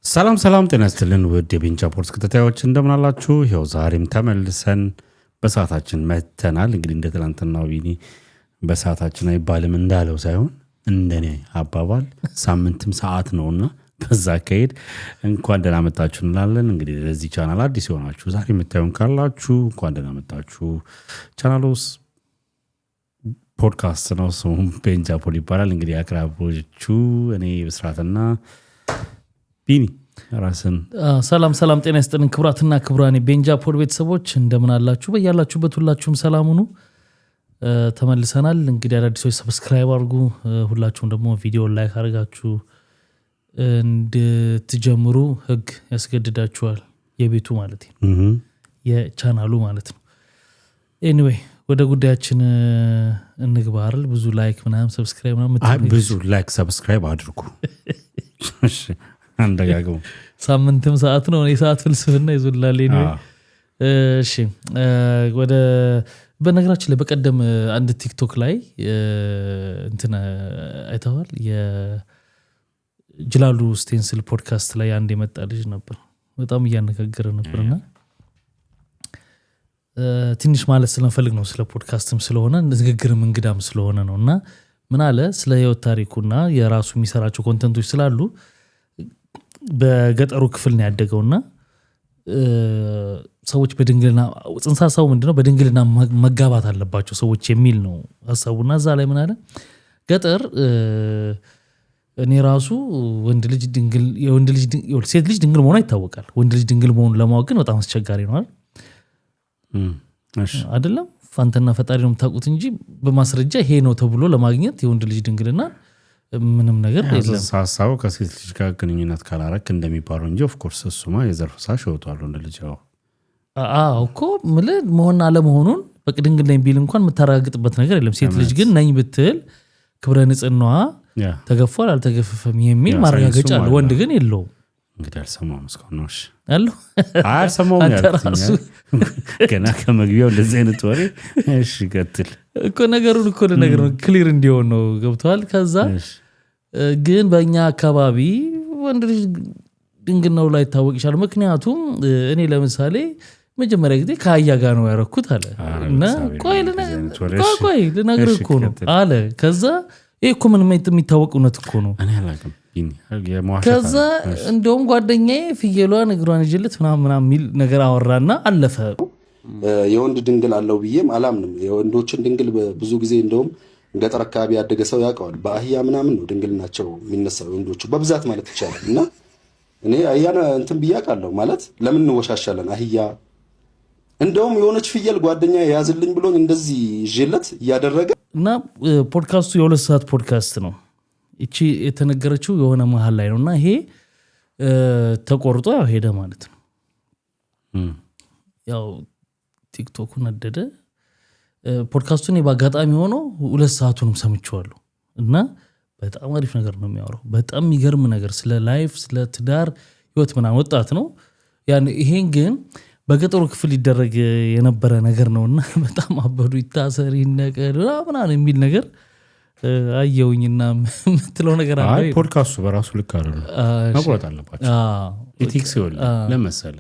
ሰላም ሰላም ጤና ይስጥልን ውድ የቤንቻ ፖድካስት ተከታታዮች እንደምን አላችሁ? ይኸው ዛሬም ተመልሰን በሰዓታችን መተናል። እንግዲህ እንደ ትናንትናው ቢኒ በሰዓታችን አይባልም እንዳለው ሳይሆን እንደኔ አባባል ሳምንትም ሰዓት ነውና በዛ ከሄድ እንኳን ደህና መጣችሁ እንላለን። እንግዲህ ለዚህ ቻናል አዲስ የሆናችሁ ዛሬ የምታዩን ካላችሁ እንኳን ደህና መጣችሁ። ቻናሉስ ፖድካስት ነው፣ ስሙም ቤንቻ ፖድ ይባላል። እንግዲህ አቅራቢዎቹ እኔ ብስራትና ቢኒ ራስን ሰላም ሰላም ጤና ይስጥልን ክቡራትና ክቡራን ቤንቻ ፖድ ቤተሰቦች እንደምን አላችሁ? በያላችሁበት ሁላችሁም ሰላም ሁኑ። ተመልሰናል። እንግዲህ አዳዲሶች ሰብስክራይብ አድርጉ፣ ሁላችሁም ደግሞ ቪዲዮ ላይክ አድርጋችሁ እንድትጀምሩ ህግ ያስገድዳችኋል። የቤቱ ማለት ነው የቻናሉ ማለት ነው። ኤኒዌይ ወደ ጉዳያችን እንግባ አይደል? ብዙ ላይክ ምናምን ሰብስክራይብ ምናምን ብዙ ላይክ ሰብስክራይብ አድርጉ። እሺ አንደጋግሙ። ሳምንትም ሰዓት ነው፣ የሰዓት ፍልስፍና ይዙላል። እሺ ወደ በነገራችን ላይ በቀደም አንድ ቲክቶክ ላይ እንትን አይተዋል። የጅላሉ ስቴንስል ፖድካስት ላይ አንድ የመጣ ልጅ ነበር፣ በጣም እያነጋገረ ነበርና ትንሽ ማለት ስለፈልግ ነው፣ ስለ ፖድካስትም ስለሆነ ንግግርም እንግዳም ስለሆነ ነውና ምን አለ ስለ ህይወት ታሪኩና የራሱ የሚሰራቸው ኮንተንቶች ስላሉ በገጠሩ ክፍል ነው ያደገውና ሰዎች በድንግልና ጽንሰ ሐሳቡ ምንድነው በድንግልና መጋባት አለባቸው ሰዎች የሚል ነው ሐሳቡና እዛ ላይ ምን አለ ገጠር እኔ ራሱ ወንድ ልጅ ድንግል የወንድ ልጅ ሴት ልጅ ድንግል መሆኗ ይታወቃል። ወንድ ልጅ ድንግል መሆኑን ለማወቅ ግን በጣም አስቸጋሪ ነው አይደለም? ፋንተና ፈጣሪ ነው የምታውቁት እንጂ በማስረጃ ይሄ ነው ተብሎ ለማግኘት የወንድ ልጅ ድንግልና ምንም ነገር የለም። ሐሳቡ ከሴት ልጅ ጋር ግንኙነት ካላረክ እንደሚባለው እንጂ ኦፍ ኮርስ እሱማ የዘር ፍሳሽ ይወጣል ወንድ ልጅ። እኮ ማለት መሆን አለመሆኑን በቅድንግል ላይ ቢል እንኳን የምታረጋግጥበት ነገር የለም። ሴት ልጅ ግን ነኝ ብትል ክብረ ንጽህናዋ ተገፏል አልተገፈፈም የሚል ማረጋገጫ አለ። ወንድ ግን የለውም። እንግዲህ አልሰማሁም እስካሁን ነው። እሺ አለው አልሰማሁም ያልኩኝ ገና ከመግቢያው እንደዚህ አይነት ወሬ። እሺ ቀጥል እኮ ነገሩን እኮ ለነገር ነው ክሊር እንዲሆን ነው። ገብቷል። ከዛ ግን በእኛ አካባቢ ወንድ ልጅ ድንግልናው ላይ ታወቅ ይችላል። ምክንያቱም እኔ ለምሳሌ መጀመሪያ ጊዜ ከአያ ጋር ነው ያረኩት አለ እና ቆይ ልነግርህ እኮ ነው አለ። ከዛ ይሄ እኮ ምንም የሚታወቅ እውነት እኮ ነው። እኔ አላውቅም። ከዛ እንደውም ጓደኛዬ ፍየሏን እግሯን ይጅልት ምናምን የሚል ነገር አወራና አለፈ። የወንድ ድንግል አለው ብዬም አላምንም። የወንዶችን ድንግል ብዙ ጊዜ እንደውም ገጠር አካባቢ ያደገ ሰው ያውቀዋል። በአህያ ምናምን ነው ድንግልናቸው የሚነሳው ወንዶቹ በብዛት ማለት ይቻላል። እና እኔ አህያን እንትን ብዬ አውቃለሁ። ማለት ለምን እንወሻሻለን? አህያ እንደውም የሆነች ፍየል ጓደኛ የያዝልኝ ብሎኝ እንደዚህ ይዤለት እያደረገ እና ፖድካስቱ የ2 ሰዓት ፖድካስት ነው። እቺ የተነገረችው የሆነ መሀል ላይ ነውና ይሄ ተቆርጦ ያው ሄደ ማለት ነው። ያው ቲክቶክ ነደደ። ፖድካስቱን በአጋጣሚ ሆኖ 2 ሰዓቱንም ሰምቼዋለሁ እና በጣም አሪፍ ነገር ነው የሚያወራው። በጣም የሚገርም ነገር ስለ ላይፍ፣ ስለ ትዳር ህይወት ምናምን ወጣት ነው ያን። ይሄን ግን በገጠሩ ክፍል ይደረግ የነበረ ነገር ነውና በጣም አበዱ። ይታሰር ይነቀር ምናምን የሚል ነገር አየውኝና ምትለው ነገር አለ። ፖድካስቱ በራሱ ልክ አይደለም፣ መቆረጥ አለባቸው። ኤቲክስ ይወል ለመሰለ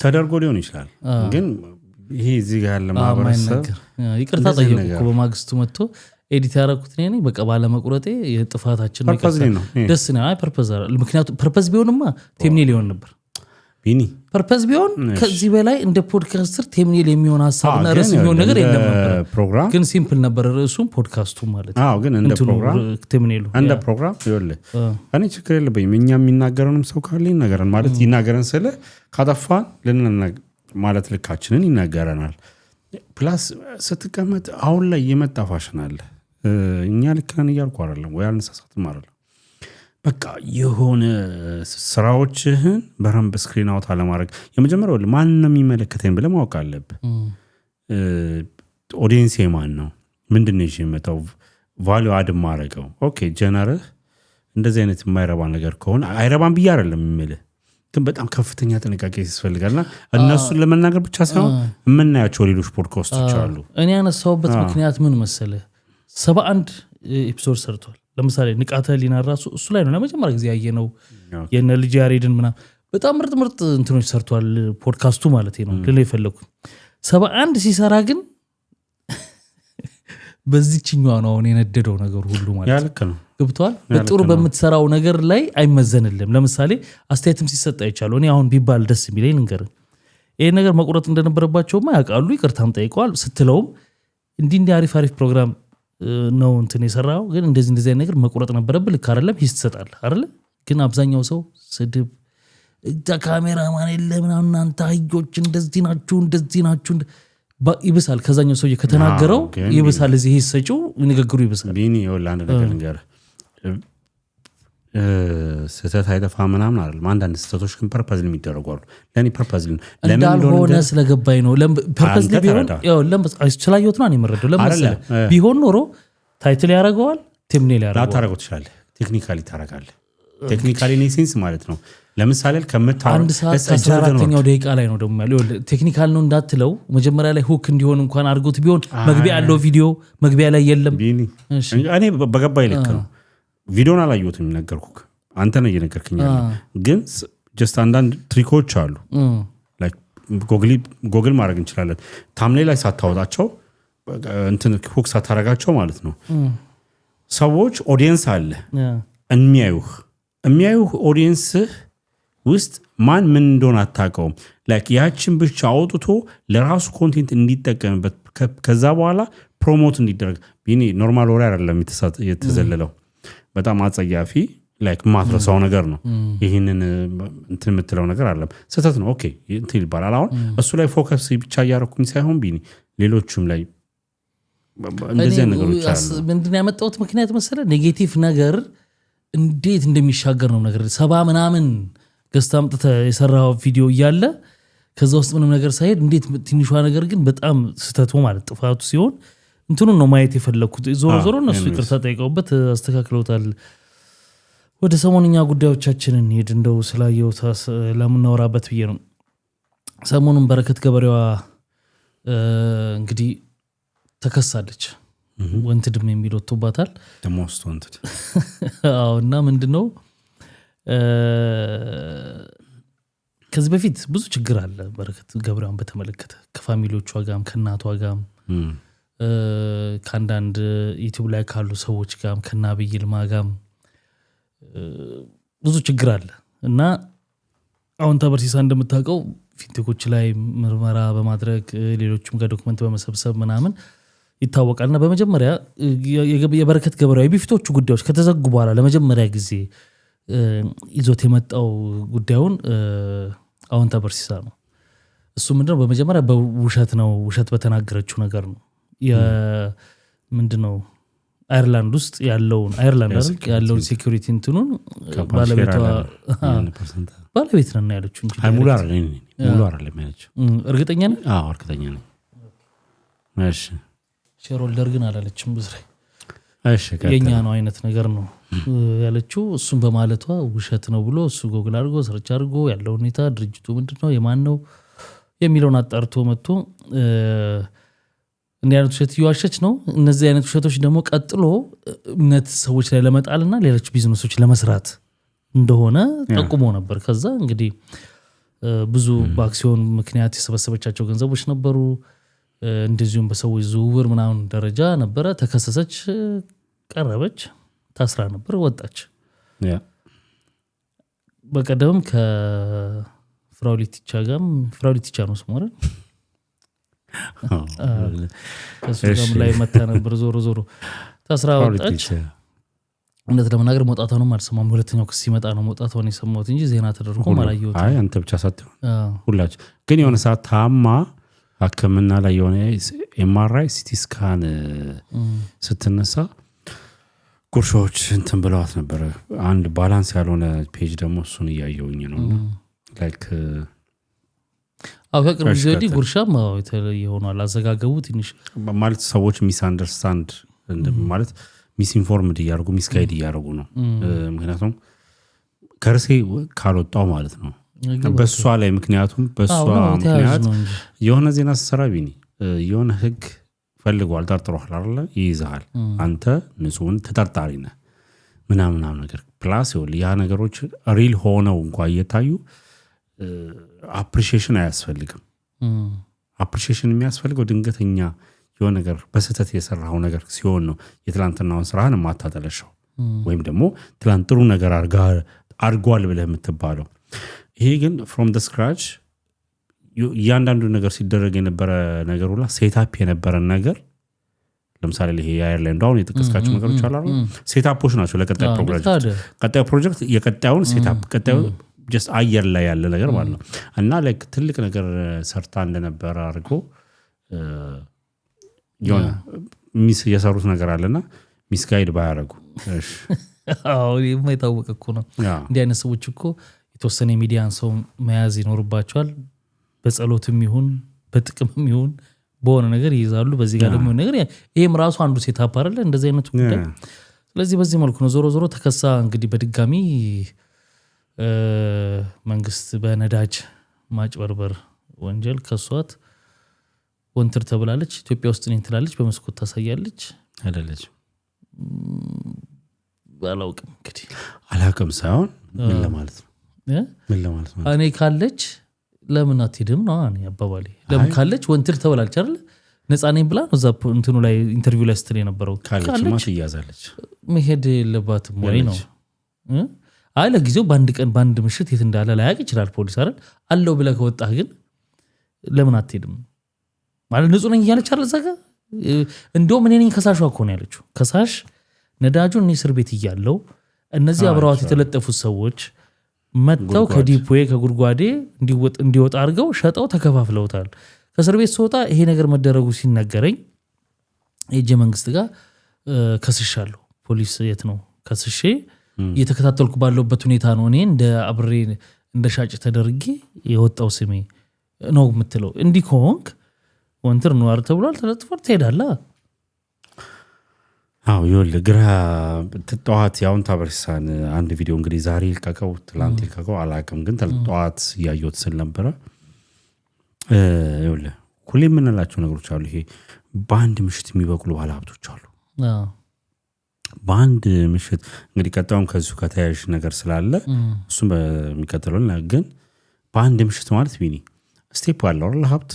ተደርጎ ሊሆን ይችላል። ግን ይሄ እዚህ ጋር ያለ ማህበረሰብ ይቅርታ ጠየቁ እኮ በማግስቱ መጥቶ ኤዲት ያደረኩት እኔ ነኝ። በቃ ባለመቁረጤ የጥፋታችን ነው። ደስ ነው። አይ ፐርፐዝ አይደል? ምክንያቱም ፐርፐዝ ቢሆንማ ቴምኔል ሊሆን ነበር። ቢኒ ፐርፐዝ ቢሆን ከዚህ በላይ እንደ ፖድካስተር ቴምኔል የሚሆን ሐሳብና ርዕስ የሚሆን ነገር የለም ነበር። ፕሮግራም ግን ሲምፕል ነበር ርዕሱም ፖድካስቱ ማለት ነው። ግን እንደ ፕሮግራም ቴምኔሉ እንደ ፕሮግራም ይኸውልህ እኔ ችግር የለብኝም። እኛ የሚናገረንም ሰው ካለ ይናገረን ማለት ይናገረን ስለ ካጠፋን ማለት ልካችንን ይናገረናል። ፕላስ ስትቀመጥ አሁን ላይ የመጣ ፋሽን አለ። እኛ ልክ ነን እያልኩ አይደለም ወይ አልነሳሳትም አይደለም። በቃ የሆነ ስራዎችህን በረምብ ስክሪን አውት አለማድረግ የመጀመሪያው ማን ነው የሚመለከተኝ ብለህ ማወቅ አለብህ። ኦዲየንስ ማን ነው? ምንድነው ይዤ የመጣው ቫልዩ አድ ማረገው? ኦኬ ጀነርህ እንደዚህ አይነት የማይረባ ነገር ከሆነ አይረባም ብዬ አይደለም የምልህ፣ ግን በጣም ከፍተኛ ጥንቃቄ ያስፈልጋልና እነሱን ለመናገር ብቻ ሳይሆን የምናያቸው ሌሎች ፖድካስቶች አሉ። እኔ ያነሳውበት ምክንያት ምን መሰለህ? 71 ኤፒሶድ ሰርቷል ለምሳሌ ንቃተ ህሊና ራሱ እሱ ላይ ነው ለመጀመሪያ ጊዜ ያየነው የነ ልጅ ያሬድን ምናምን በጣም ምርጥ እንትኖች ሰርቷል ፖድካስቱ ማለት ነው ልለ የፈለኩት 71 ሲሰራ ግን በዚህኛው ነው አሁን የነደደው ነገር ሁሉ ማለት ነው ገብቷል በጥሩ በመትሰራው ነገር ላይ አይመዘንልም ለምሳሌ አስተያየትም ሲሰጥ አይቻለው እኔ አሁን ቢባል ደስ የሚለኝ ነገር ይሄ ነገር መቁረጥ እንደነበረባቸውማ ያውቃሉ ይቅርታም ጠይቀዋል ስትለውም እንዲህ አሪፍ ፕሮግራም ነው እንትን የሰራው ግን እንደዚህ ነገር መቁረጥ ነበረብህ ልክ አይደለም ሂስ ትሰጣለህ አይደል ግን አብዛኛው ሰው ስድብ እዛ ካሜራማን የለም እናንተ አህዮች እንደዚህ ናችሁ ይብሳል ከዛኛው ሰው ከተናገረው ይብሳል እዚህ ሂስሰጪው ንግግሩ ይብሳል ቢኒ ይወላንድ ነገር ነገር ስህተት አይጠፋ ምናምን አይደል አንዳንድ ስህተቶች ግን ፐርፐዝ የሚደረጉ አሉ ለኔ ፐርፐዝ ለምን እንደሆነ ስለገባኝ ነው ፐርፐዝ ቢሆን ያው ለምን ስላየሁት ነው የምረዳው ለምን ቢሆን ኖሮ ታይትል ያደርገዋል ቴምኔል ያደርገዋል ታረጋው ትችላለህ ቴክኒካሊ ታረጋለህ ቴክኒካሊ ኔሴንስ ማለት ነው ለምሳሌ ከመታው አንድ ሰዓት 14ኛው ደቂቃ ላይ ነው ደግሞ ያለው ቴክኒካል ነው እንዳትለው መጀመሪያ ላይ ሁክ እንዲሆን እንኳን አድርጎት ቢሆን መግቢያ ያለው ቪዲዮ መግቢያ ላይ የለም እኔ በገባይ ልክ ነው ቪዲዮን አላየሁትም ነገርኩክ አንተ ነው እየነገርከኝ ግን ጀስት አንዳንድ ትሪኮች አሉ ላይክ ጎግል ማድረግ እንችላለን ታምኔል ላይ ሳታወጣቸው እንትን ሁክ ሳታረጋቸው ማለት ነው ሰዎች ኦዲየንስ አለ የሚያዩህ ኦዲየንስ ውስጥ ማን ምን እንደሆነ አታውቀውም ላይክ ያችን ብቻ አውጥቶ ለራሱ ኮንቴንት እንዲጠቀምበት ከዛ በኋላ ፕሮሞት እንዲደረግ ቢኒ ኖርማል ወሬ አይደለም የተዘለለው በጣም አጸያፊ ላይክ ማትረሳው ነገር ነው ይሄንን እንትን የምትለው ነገር አይደለም ስህተት ነው ኦኬ እንትን ይባላል አሁን እሱ ላይ ፎከስ ብቻ ያረኩኝ ሳይሆን ቢኒ ሌሎችም ላይ እንደዚህ ነገሮች አሉ ምንድነው ያመጣሁት ምክንያት መሰለ ኔጌቲቭ ነገር እንዴት እንደሚሻገር ነው ነገር 70 ምናምን ገስታምጥተ የሰራው ቪዲዮ እያለ ከዛ ውስጥ ምንም ነገር ሳይሄድ እንዴት ትንሿ ነገር ግን በጣም ስተቱ ማለት ጥፋቱ ሲሆን እንትኑ ነው ማየት የፈለኩት ዞሮ እነሱ ይቅርታ ጠይቀውበት አስተካክለውታል ወደ ሰሞንኛ ጉዳዮቻችንን ሄድ እንደው ስላየው ለምናወራበት ብዬ ነው ሰሞኑን በረከት ገበሬዋ እንግዲህ ተከሳለች ወንትድም የሚል ወጥቶባታል ደሞስት ወንትድ አውና ምንድነው ከዚህ በፊት ብዙ ችግር አለ በረከት ገበሬዋን በተመለከተ ከፋሚሊዎቿ ጋርም ከናቷ ጋርም ካንዳንድ ዩቲዩብ ላይ ካሉ ሰዎች ጋርም ከናብይ ይልማ ጋርም ብዙ ችግር አለ እና አሁን ተበርሲሳ እንደምታውቀው ፊንቴኮች ላይ ምርመራ በማድረግ ሌሎችም ጋር ዶክመንት በመሰብሰብ ምናምን ይታወቃልና በመጀመሪያ የበረከት ገበሬዋ የበፊቶቹ ጉዳዮች ከተዘጉ በኋላ ለመጀመሪያ ጊዜ ይዞት የመጣው ጉዳዩን አሁን ተበርሲሳ ነው እሱ ምንድነው በመጀመሪያ በውሸት ነው ውሸት በተናገረችው ነገር ነው ምንድነው አይርላንድ ውስጥ ያለውን አይርላንድ አይደል ያለውን ሴኩሪቲ እንትኑን ባለቤት ነን ያለችው እንጂ ሙሉ አይደለም ያለችው እርግጠኛ ነኝ እርግጠኛ ነኝ እሺ ሼርሆልደር ግን አላለችም ብዝራይ እሺ የኛ ነው አይነት ነገር ነው ያለችው እሱን በማለቷ ውሸት ነው ብሎ እሱ ጎግል አድርጎ ሰርች አድርጎ ያለው ሁኔታ ድርጅቱ ምንድነው የማን ነው የሚለውን አጣርቶ መጥቶ እንዲህ አይነት ውሸት ይዋሸች ነው እነዚህ አይነት ውሸቶች ደግሞ ቀጥሎ እምነት ሰዎች ላይ ለመጣልና ሌሎች ቢዝነሶች ለመስራት እንደሆነ ጠቁሞ ነበር ከዛ እንግዲህ ብዙ በአክሲዮን ምክንያት የሰበሰበቻቸው ገንዘቦች ነበሩ እንደዚሁም በሰዎች ዝውውር ምናምን ደረጃ ነበረ ተከሰሰች ቀረበች ታስራ ነበር ወጣች በቀደም ከፍራውሊቲቻ ጋም ፍራውሊቲቻ ነው ስሙ አይደል ከሱም ላይ መጣ ነበር ዞሮ ታስራ ወጣች እንዴት ለመናገር መውጣቷንም አልሰማም ሁለተኛው ክስ ሲመጣ ነው መውጣቷን የሰማሁት እንጂ ዜና ተደርጎ ማላየው አይ አንተ ብቻ ሳትሆን ሁላችሁ ግን የሆነ ሰዓት ታማ አከምና ላይ የሆነ ኤምአርአይ ሲቲ ስካን ስትነሳ ጉርሾች እንትን ብለዋት ነበር አንድ ባላንስ ያልሆነ ፔጅ ደግሞ እሱን እያየውኝ ነው ላይክ አፈቅር ቢዘዲ ጉርሻም የተለየ ሆኗል አዘጋገቡ ትንሽ ማለት ሰዎች ሚስ አንደርስታንድ ማለት ሚስ ኢንፎርምድ ያርጉ ሚስ ጋይድ ያርጉ ነው ምክንያቱም ከርሴ ካልወጣው ማለት ነው በሷ ላይ ምክንያቱም በሷ ምክንያት የሆነ ዜና ሰራቢኒ የሆነ ህግ ፈልጓል ጠርጥሯል አይደል ይይዛል አንተ ንጹህን ተጠርጣሪ ነህ ምናምን ነገር ፕላስ ያ ነገሮች ሪል ሆነው እንኳን እየታዩ አፕሪሺዬሽን አያስፈልግም። አፕሪሺዬሽን የሚያስፈልገው ድንገተኛ የሆነ ነገር በስህተት የሰራው ነገር ሲሆን ነው የትላንትናውን ስራህን የማታጠለሸው ወይም ደግሞ ትላንት ጥሩ ነገር አድርጓል ብለህ የምትባለው። ይሄ ግን ፍሮም ደ ስክራች እያንዳንዱ ነገር ሲደረግ የነበረ ነገር ሁላ ሴታፕ የነበረን ነገር ለምሳሌ ይሄ የአየርላንድ አሁን የጠቀስካቸው ነገሮች አሉ ሴታፖች ናቸው ለቀጣይ ፕሮጀክት የቀጣዩን ሴታፕ ቀጣዩ ጀስት አየር ላይ ያለ ነገር ማለት ነው እና ላይክ ትልቅ ነገር ሰርታ እንደነበረ አድርጎ የሆነ ሚስ የሰሩት ነገር አለና ሚስጋይድ ባያረጉ እሺ አዎ የማይታወቅ እኮ ነው እንዲህ አይነት ሰዎች እኮ የተወሰነ ሚዲያን ሰው መያዝ ይኖርባቸዋል በጸሎትም ይሁን በጥቅምም ይሁን በሆነ ነገር ይይዛሉ በዚህ ጋር ደግሞ ነገር ይሄም ራሱ አንዱ ሴታፕ አይደለ እንደዚህ አይነት ጉዳይ ስለዚህ በዚህ መልኩ ነው ዞሮ ዞሮ ተከሳ እንግዲህ በድጋሚ መንግስት በነዳጅ ማጭበርበር ወንጀል ከሷት ወንትር ተብላለች ኢትዮጵያ ውስጥ ነኝ ትላለች በመስኮት ታሳያለች አይደለች ባላውቅም እንግዲህ አላውቅም ሳይሆን ምን ለማለት ነው እኔ ካለች ለምን አትሄድም ነው እኔ አባባሌ ለምን ካለች ወንትር ተብላለች አይደል ነፃ ነኝ ብላ ነው እዛ እንትኑ ላይ ኢንተርቪው ላይ ስትል የነበረው ካለች ማሽ ያዛለች መሄድ የለባትም ወይ ነው አይ ለጊዜው በአንድ ቀን በአንድ ምሽት የት እንዳለ ላያቅ ይችላል ፖሊስ አይደል አለው ብለህ ከወጣህ ግን ለምን አትሄድም ማለት ንጹህ ነኝ እያለች አይደል ዘጋ እንደውም እኔ ነኝ ከሳሿ እኮ ነው ያለችው ከሳሽ ነዳጁን እኔ እስር ቤት እያለው እነዚህ አብረዋት የተለጠፉት ሰዎች መጥተው ከዲፖዬ ከጉድጓዴ እንዲወጣ አድርገው ሸጠው ተከፋፍለውታል ከእስር ቤት ስወጣ ይሄ ነገር መደረጉ ሲነገረኝ እጄ መንግስት ጋር ከስሻለሁ ፖሊስ የት ነው ከስሼ እየተከታተልኩ ባለውበት ሁኔታ ነው እኔ እንደ አብሬ እንደ ሻጭ ተደርጌ የወጣው ስሜ ነው የምትለው እንዲህ ከሆንክ ወንትር ኗር ተብሏል ተለጥፏል ትሄዳለህ አው ይወል ግራ ተጧት ያውን ታበርሳን አንድ ቪዲዮ እንግዲህ ዛሬ ልቀቀው ትላንት ልቀቀው አላውቅም ግን ተጧት ያየሁት ስለነበረ ይወል ሁሌ የምንላቸው ነገሮች አሉ ይሄ በአንድ ምሽት የሚበቅሉ ባለሀብቶች አሉ በአንድ ምሽት እንግዲህ ቀጣዩም ከዚሁ ከተያያዥ ነገር ስላለ እሱም በሚከተለው ግን በአንድ ምሽት ማለት ቢኒ ስቴፕ አለው አይደል ሀብት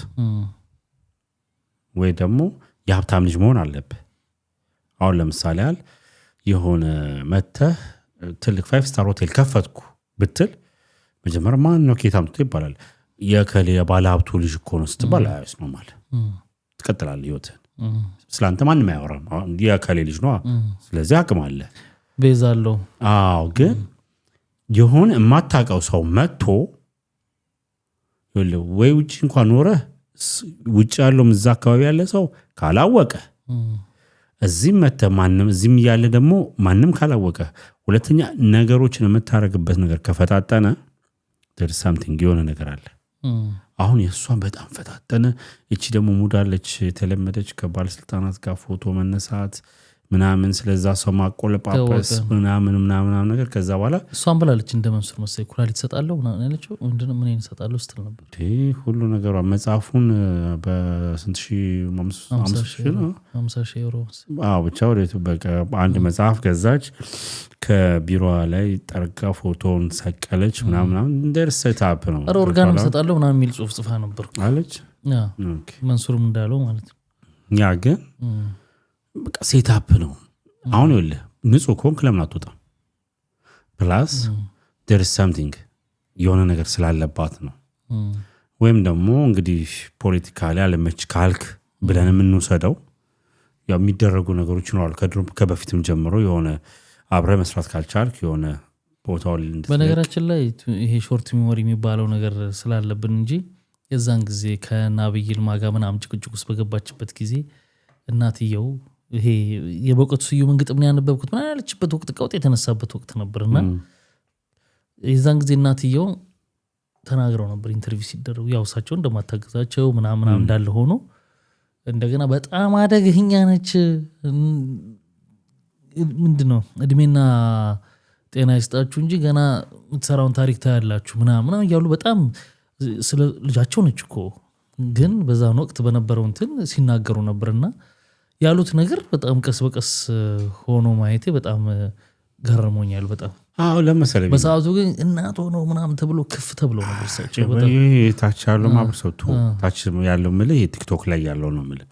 ወይ ደግሞ የሀብታም ልጅ መሆን አለበት አሁን ለምሳሌ ያህል የሆነ መተህ ትልቅ 5 ስታር ሆቴል ከፈትኩ ብትል መጀመሪያ ማን ነው ከታምጡ ይባላል የከለ ባለሀብቱ ልጅ እኮ ነው ስትባል አይስነው ማለት ትቀጥላለህ ህይወትን ስላንተ ማንም አያወራም የከለ ልጅ ነው ስለዚህ አቅም አለ ቤዛለው አዎ ግን የሆነ የማታውቀው ሰው መጥቶ ወይ ውጪ እንኳን ኖረ ውጪ ያለው እዛ አካባቢ ያለ ሰው ካላወቀ እዚህም መተ ማንም እዚህም ያለ ደግሞ ማንም ካላወቀ ሁለተኛ ነገሮችን የምታረግበት ነገር ከፈታጠነ there's something የሆነ ነገር አለ አሁን የሷን በጣም ፈታጠነ እቺ ደግሞ ሙዳለች ተለመደች ከባለስልጣናት ጋር ፎቶ መነሳት ምናምን ስለዛ ሰው ማቆለጳጳስ ምናምን ነገር ከዛ በኋላ እሷን ብላለች እንደመንሱር መሰለኝ ኩላሊት ሰጣለው ምናምን ያለችው ምንድነው ምን ይሰጣለው ስትል ነበር ሁሉ ነገሯ መጽሐፉን በስንት ሺህ 50 ሺህ ዩሮ አዎ ብቻ ወደ በቃ አንድ መጽሐፍ ገዛች ከቢሮዋ ላይ ጠርጋ ፎቶን ሰቀለች ምናምን እንደርስ ሴታፕ ነው ኦርጋንም ሰጣለው ምናምን የሚል ጽሁፍ ጽፋ ነበር አለች ኦኬ መንሱርም እንዳለው ማለት ያ ግን በቃ ሴታፕ ነው አሁን ይኸውልህ ንጹህ ኮንክ ለምን አትወጣም ፕላስ there is something የሆነ ነገር ስላለባት ነው ወይም ደግሞ እንግዲህ ፖለቲካሊ አለመች ካልክ ብለን የምንወሰደው ያው የሚደረጉ ነገሮች ነው ከበፊትም ጀምሮ የሆነ አብረ መስራት ካልቻልክ የሆነ ቦታው በነገራችን ላይ ይሄ ሾርት ሚሞሪ የሚባለው ነገር ስላለብን እንጂ የዛን ጊዜ ከናብይል ማጋ ምናምን ጭቅጭቅ ውስጥ በገባችበት ጊዜ እናትየው ይሄ የበቀቱ ስዩምን ግጥም ነው ያነበብኩት ማለት ያለችበት ወቅት ቀውጥ የተነሳበት ወቅት ነበርና የዛን ጊዜ እናትየው ተናግረው ነበር ኢንተርቪው ሲደረጉ ያው እሳቸው እንደማታገዛቸው ምናምን እንዳለ ሆኖ እንደገና በጣም አደገኛ ነች ምንድነው እድሜና ጤና ይስጣችሁ እንጂ ገና ምትሰራውን ታሪክ ታያላችሁ ምናምን ያሉ በጣም ስለ ልጃቸው ነች እኮ ግን በዛን ወቅት በነበረው እንትን ሲናገሩ ነበርና ያሉት ነገር በጣም ቀስ በቀስ ሆኖ ማየቴ በጣም ገርሞኛል በጣም። አዎ ለምሳሌ በሰዓቱ ግን እናት ሆኖ ምናምን ተብሎ ክፍ ተብሎ ነበር ሰቸው በጣም ታች ያለው ማብሰው ታች ያለው ምልህ ቲክቶክ ላይ ያለው ነው ምልህ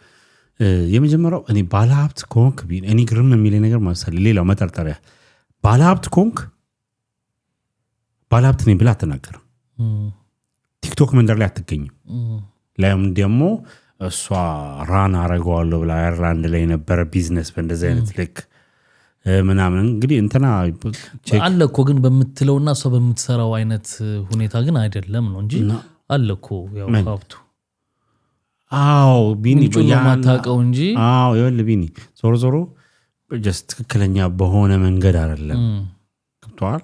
የመጀመሪያው እኔ ባለሀብት ኮንክ እኔ ግርም የሚል ነገር ማለት ሌላው መጠርጠሪያ ባለሀብት ኮንክ ባለሀብት ነኝ ብለህ አትናገርም። ቲክቶክ መንደር ላይ አትገኝም። ላይም ደግሞ እሷ ራን አረጋዋለሁ ብላ አይርላንድ ላይ የነበረ ቢዝነስ በእንደዚህ አይነት ልክ ምናምን እንግዲህ እንትና አለ እኮ ግን በምትለውና እሷ በምትሰራው አይነት ሁኔታ ግን አይደለም ነው እንጂ አለ እኮ ያው ሀብቱ። አዎ ቢኒ ማታውቀው እንጂ አዎ ይኸውልህ ቢኒ ዞሮ ዞሮ ጀስት ትክክለኛ በሆነ መንገድ አይደለም ገብቶሃል።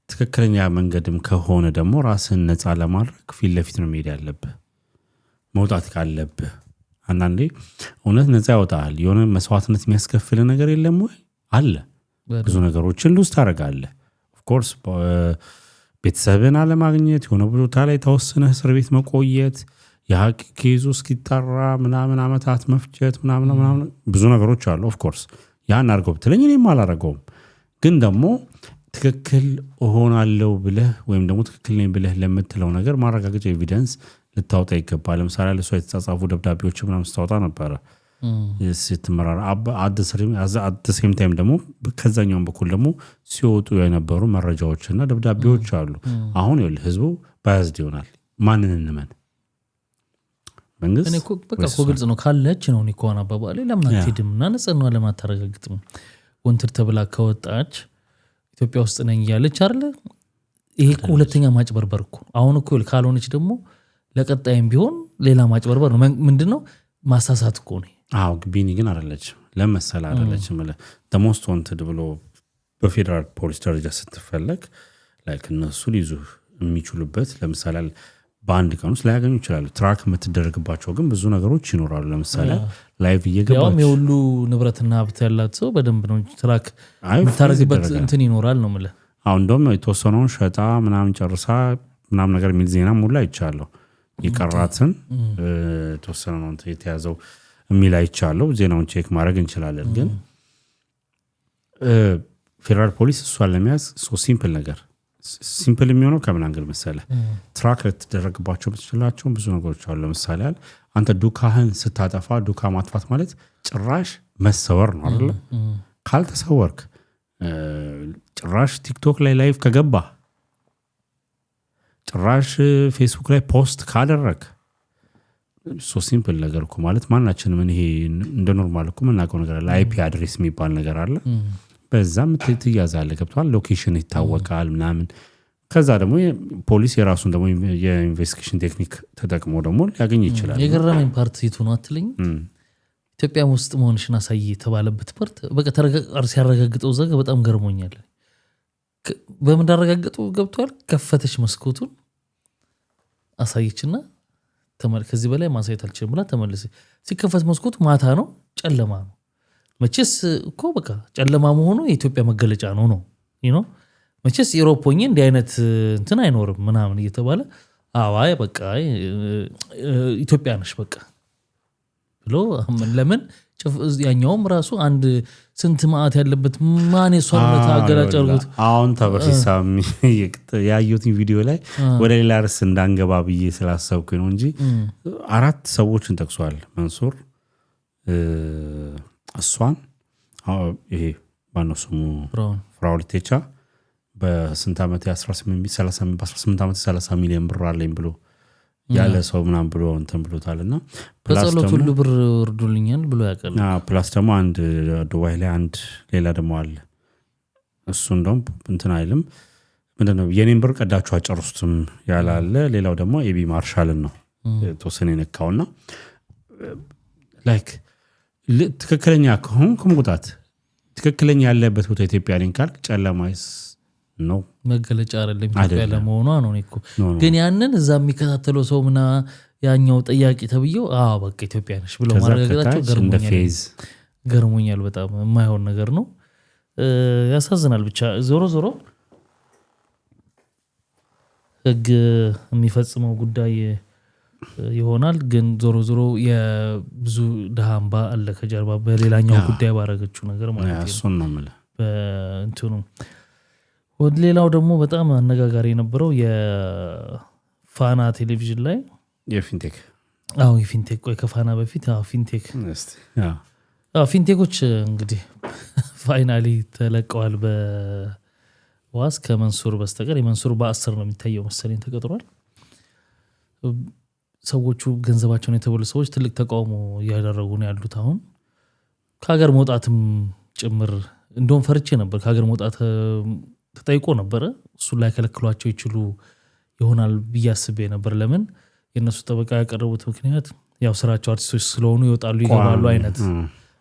ትክክለኛ መንገድም ከሆነ ደግሞ ራስን ነፃ ለማድረግ ፊት ለፊት ነው መሄድ ያለብህ መውጣት ካለብህ። አንዳንዴ እውነት ነፃ ያወጣል። የሆነ መስዋዕትነት የሚያስከፍል ነገር የለም ወይ አለ። ብዙ ነገሮችን ሉዝ ታደርጋለህ። ኦፍኮርስ ቤተሰብን አለማግኘት፣ የሆነ ቦታ ላይ ተወስነህ እስር ቤት መቆየት፣ የሀቅ ኬዙ እስኪጠራ ምናምን አመታት መፍጀት ምናምን ብዙ ነገሮች አሉ። ኦፍኮርስ ያን አድርገው ብትለኝ እኔም አላረገውም። ግን ደግሞ ትክክል እሆናለሁ ብለህ ወይም ደግሞ ትክክል ነኝ ብለህ ለምትለው ነገር ማረጋገጫ ኤቪደንስ ልታወጣ ይገባል። ለምሳሌ ለሷ የተጻጻፉ ደብዳቤዎች ምናምን ስታወጣ ነበረ ስትመራራ አደሴም ታይም ደግሞ ከዛኛውም በኩል ደግሞ ሲወጡ የነበሩ መረጃዎችና ደብዳቤዎች አሉ። አሁን ይኸውልህ ህዝቡ ባያዝድ ይሆናል። ማንን እንመን? መንግስት እኔ በቃ እኮ ግልጽ ነው ካለች ነው ኒኮን አባባሌ ለምን አትሄድም እና ነጽነው ለማታረጋግጥም ወንትር ተብላ ከወጣች ኢትዮጵያ ውስጥ ነኝ ያለች አይደል? ይሄ እኮ ሁለተኛ ማጭበርበር እኮ አሁን እኮ ካልሆነች ደግሞ ለቀጣይም ቢሆን ሌላ ማጭበርበር ነው። ምንድነው ማሳሳት እኮ ነው። አዎ ቢኒ ግን አይደለች ለምሳሌ አይደለች ማለት ደሞስት ወንትድ ብሎ በፌደራል ፖሊስ ደረጃ ስትፈለግ ላይክ እነሱ ሊይዙ የሚችሉበት ለምሳሌ በአንድ ቀን ውስጥ ላያገኙ ይችላሉ። ትራክ የምትደረግባቸው ግን ብዙ ነገሮች ይኖራሉ። ለምሳሌ ላይቭ እየገባች ያውም የሁሉ ንብረትና ሀብት ያላት ሰው በደንብ ነው ትራክ የምታደርግበት እንትን ይኖራል ነው የምልህ። አሁን እንደውም የተወሰነውን ሸጣ ምናምን ጨርሳ ምናምን ነገር የሚል ዜና ሙላ አይቻለሁ። የቀራትን የተወሰነ ነው የተያዘው የሚል አይቻለሁ። ዜናውን ቼክ ማድረግ እንችላለን። ግን ፌደራል ፖሊስ እሷን ለመያዝ ሲምፕል ነገር ሲምፕል የሚሆነው ከምን አንግል መሰለህ? ትራክ ልትደረግባቸው የምትችላቸው ብዙ ነገሮች አሉ። ለምሳሌ አንተ ዱካህን ስታጠፋ ዱካ ማጥፋት ማለት ጭራሽ መሰወር ነው አይደለ? ካልተሰወርክ ጭራሽ ቲክቶክ ላይ ላይቭ ከገባ ጭራሽ ፌስቡክ ላይ ፖስት ካደረግ ሲምፕል ነገር እኮ ማለት ማናችንም ይሄ እንደ ኖርማል እኮ የምናውቀው ነገር አለ። አይፒ አድሬስ የሚባል ነገር አለ። በዛም ትያዛለህ። ገብቶሃል? ሎኬሽን ይታወቃል ምናምን። ከዛ ደግሞ ፖሊስ የራሱን ደግሞ የኢንቨስቲጌሽን ቴክኒክ ተጠቅሞ ደግሞ ሊያገኝ ይችላል። የገረመኝ ፓርት ይቱ ነው አትለኝ? ኢትዮጵያ ውስጥ መሆንሽን አሳይ የተባለበት ፓርት በቃ ሲያረጋግጠው ዘገ በጣም ገርሞኛል። በምን እንዳረጋግጡ ገብቷል? ከፈተች መስኮቱን አሳየችና ከዚህ በላይ ማሳየት አልችልም ብላ ተመለሰ። ሲከፈት መስኮቱ ማታ ነው፣ ጨለማ ነው። መቼስ እኮ በቃ ጨለማ መሆኑ የኢትዮጵያ መገለጫ ነው ነው መቼስ ኢሮፖኝ እንዲህ አይነት እንትን አይኖርም ምናምን እየተባለ አዋይ በቃ ኢትዮጵያ ነሽ በቃ ብሎ ለምን ያኛውም ራሱ አንድ ስንት ማአት ያለበት ማን የሷነት አገላጨርጉት አሁን ተበርሲሳ ያዩት ቪዲዮ ላይ ወደ ሌላ ርዕስ እንዳንገባ ብዬ ስላሰብኩኝ ነው እንጂ 4 ሰዎችን ጠቅሷል መንሱር እሷን ይሄ ማነው ስሙ ፍራኦል ቴቻ በስንት ዓመት 18 ዓመት 30 ሚሊዮን ብር አለኝ ብሎ ያለ ሰው ምናምን ብሎ እንትን ብሎታልና በጸሎት ሁሉ ብር ወርዶልኛል ብሎ ያቀል ፕላስ ደግሞ አንድ ዱባይ ላይ አንድ ሌላ ደግሞ አለ። እሱ እንደውም እንትን አይልም ምንድነው የኔን ብር ቀዳችሁ አጨርሱትም ያላለ። ሌላው ደግሞ ኤቢ ማርሻልን ነው ተወሰነ የነካውና ላይክ ትክክለኛ ከሆንክ መውጣት ትክክለኛ ያለበት ቦታ ኢትዮጵያ ነኝ ካልክ ጨለማይስ ነው መገለጫ አይደለም ኢትዮጵያ ለመሆኗ ነው እኮ። ግን ያንን እዛ የሚከታተለው ሰው ምና ያኛው ጠያቂ ተብየው በቃ ኢትዮጵያ ነሽ ብሎ ማረጋገጣቸው ገርሞኛል። በጣም የማይሆን ነገር ነው። ያሳዝናል። ብቻ ዞሮ ዞሮ ህግ የሚፈጽመው ጉዳይ ይሆናል። ግን ዞሮ ዞሮ የብዙ ደሃምባ አለ ከጀርባ በሌላኛው ጉዳይ ባረገችው ነገር ማለት ነው። እሱን ነው የምልህ በእንትኑ ወደ ሌላው ደግሞ በጣም አነጋጋሪ የነበረው የፋና ቴሌቪዥን ላይ የፊንቴክ የፊንቴክ ቆይ ከፋና በፊት ፊንቴክ ፊንቴኮች እንግዲህ ፋይናሊ ተለቀዋል በዋስ ከመንሱር በስተቀር የመንሱር በ10 ነው የሚታየው መሰለኝ ተቀጥሯል ሰዎቹ ገንዘባቸውን የተበሉ ሰዎች ትልቅ ተቃውሞ ያደረጉ ነው ያሉት አሁን ከሀገር መውጣትም ጭምር እንደውም ፈርቼ ነበር ከሀገር መውጣት ተጠይቆ ነበር እሱ ላይ ከለክሏቸው ይችሉ ይሆናል ብያስቤ ነበር ለምን የነሱ ተበቃ ያቀረቡት ምክንያት ያው ስራቸው አርቲስቶች ስለሆኑ ይወጣሉ ይገባሉ አይነት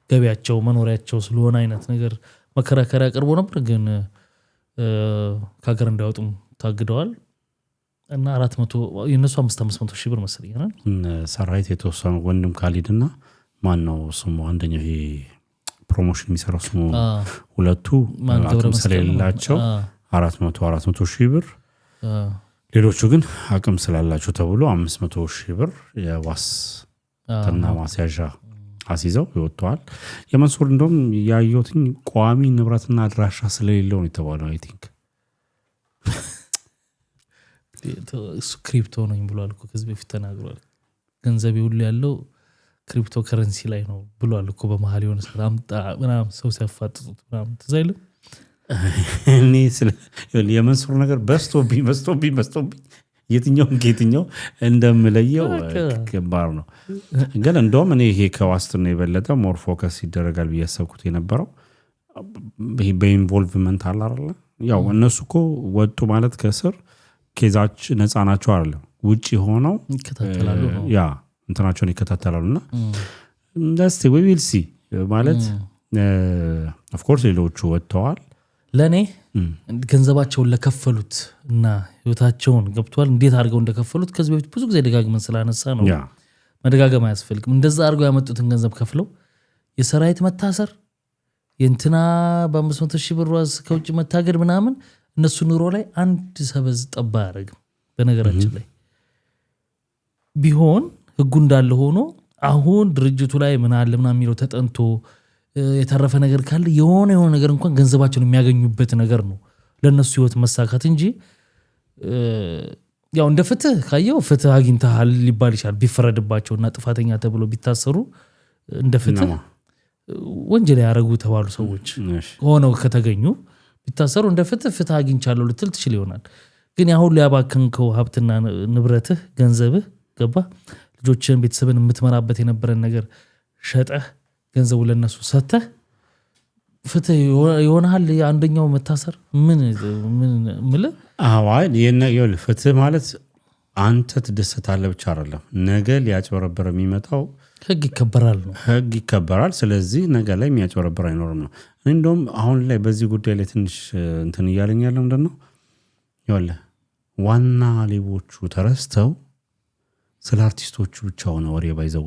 ገቢያቸው መኖሪያቸው ስለሆነ አይነት ነገር መከራከሪያ ያቀርቦ ነበር ግን ከሀገር እንዳይወጡም ታግደዋል እና 400 የነሱ 500 ሺህ ብር መሰለኝ ሰራዊት የተወሰኑ ወንድም ካሊድና ማን ነው ስሙ አንደኛው ይሄ ፕሮሞሽን የሚሰራው ስሙ ሁለቱ አቅም ስለሌላቸው 400 ሺህ ብር ሌሎቹ ግን አቅም ስላላቸው ተብሎ 500 ሺህ ብር የዋስ ተና ማስያዣ አሲዘው ይወጣዋል የመንሱር እንደውም ያዩትኝ ቋሚ ንብረትና አድራሻ ስለሌለው ነው የተባለው አይ ቲንክ እሱ ክሪፕቶ ነው ብሏል እኮ ከዚህ በፊት ተናግሯል ገንዘብ ሁሉ ያለው ክሪፕቶ ከረንሲ ላይ ነው ብሏል እኮ በመሃል የሆነ ሰላም ምናምን ሰው ሲያፋጥጡት ምናምን ተዛይለ እኔ ስለ የመንሱር ነገር በስቶብኝ የትኛው እንደምለየው ከባድ ነው ግን እንደውም እኔ ይሄ ከዋስትና የበለጠ ሞር ፎከስ ይደረጋል በያሰብኩት የነበረው ይሄ በኢንቮልቭመንት አለ አይደል ያው እነሱ እኮ ወጡ ማለት ከስር ኬዛች ነፃ ናቸው አይደል ውጪ ሆነው ይከታተላሉ ነው ያ እንትናቸውን ይከታተላሉና that's the we will see ማለት of course ሌሎቹ ወጥተዋል ለኔ ገንዘባቸውን ለከፈሉት እና ህይወታቸውን ገብቷል እንዴት አድርገው እንደከፈሉት ከዚህ በፊት ብዙ ጊዜ ደጋግመን ስላነሳ ነው መደጋገም አያስፈልግም እንደዛ አድርገው ያመጡትን ገንዘብ ከፍለው የሰራዊት መታሰር የእንትና በ500 ሺህ ብር ዋስ ከውጭ መታገድ ምናምን እነሱ ኑሮ ላይ አንድ ሰበዝ ጠባ ያደርግም በነገራችን ላይ ቢሆን ህጉ እንዳለ ሆኖ አሁን ድርጅቱ ላይ ምን አለ ምናምን የሚለው ተጠንቶ የተረፈ ነገር ካለ የሆነ ነገር እንኳን ገንዘባቸውን የሚያገኙበት ነገር ነው ለነሱ ህይወት መሳካት እንጂ ያው እንደ ፍትህ ካየው ፍትህ አግኝተሃል ሊባል ይችላል ቢፈረድባቸውና ጥፋተኛ ተብሎ ቢታሰሩ እንደ ፍትህ ወንጀል ያደረጉ ተባሉ ሰዎች ሆነው ከተገኙ ቢታሰሩ እንደ ፍትህ አግኝቻለሁ ልትል ትችል ይሆናል ግን ያው ሁሉ ያባከንከው ሀብትና ንብረትህ ገንዘብህ ገባ ልጆችን ቤተሰብን የምትመራበት የነበረን ነገር ሸጠህ ገንዘቡ ለነሱ ሰተህ ፍትህ ይሆናል አንደኛው መታሰር ምን ምለ አዋይ የነ ፍትህ ማለት አንተ ትደሰታለህ ብቻ አይደለም ነገ ሊያጭበረብር የሚመጣው ህግ ይከበራል ነው ህግ ይከበራል ስለዚህ ነገ ላይ የሚያጭበረብር አይኖርም ነው እንደውም አሁን ላይ በዚህ ጉዳይ ላይ ትንሽ እንትን ይያለኝ ያለው ምንድነው ይወለ ዋና ሌቦቹ ተረስተው ስለ አርቲስቶቹ ብቻ ሆነ ወሬ ባይዘው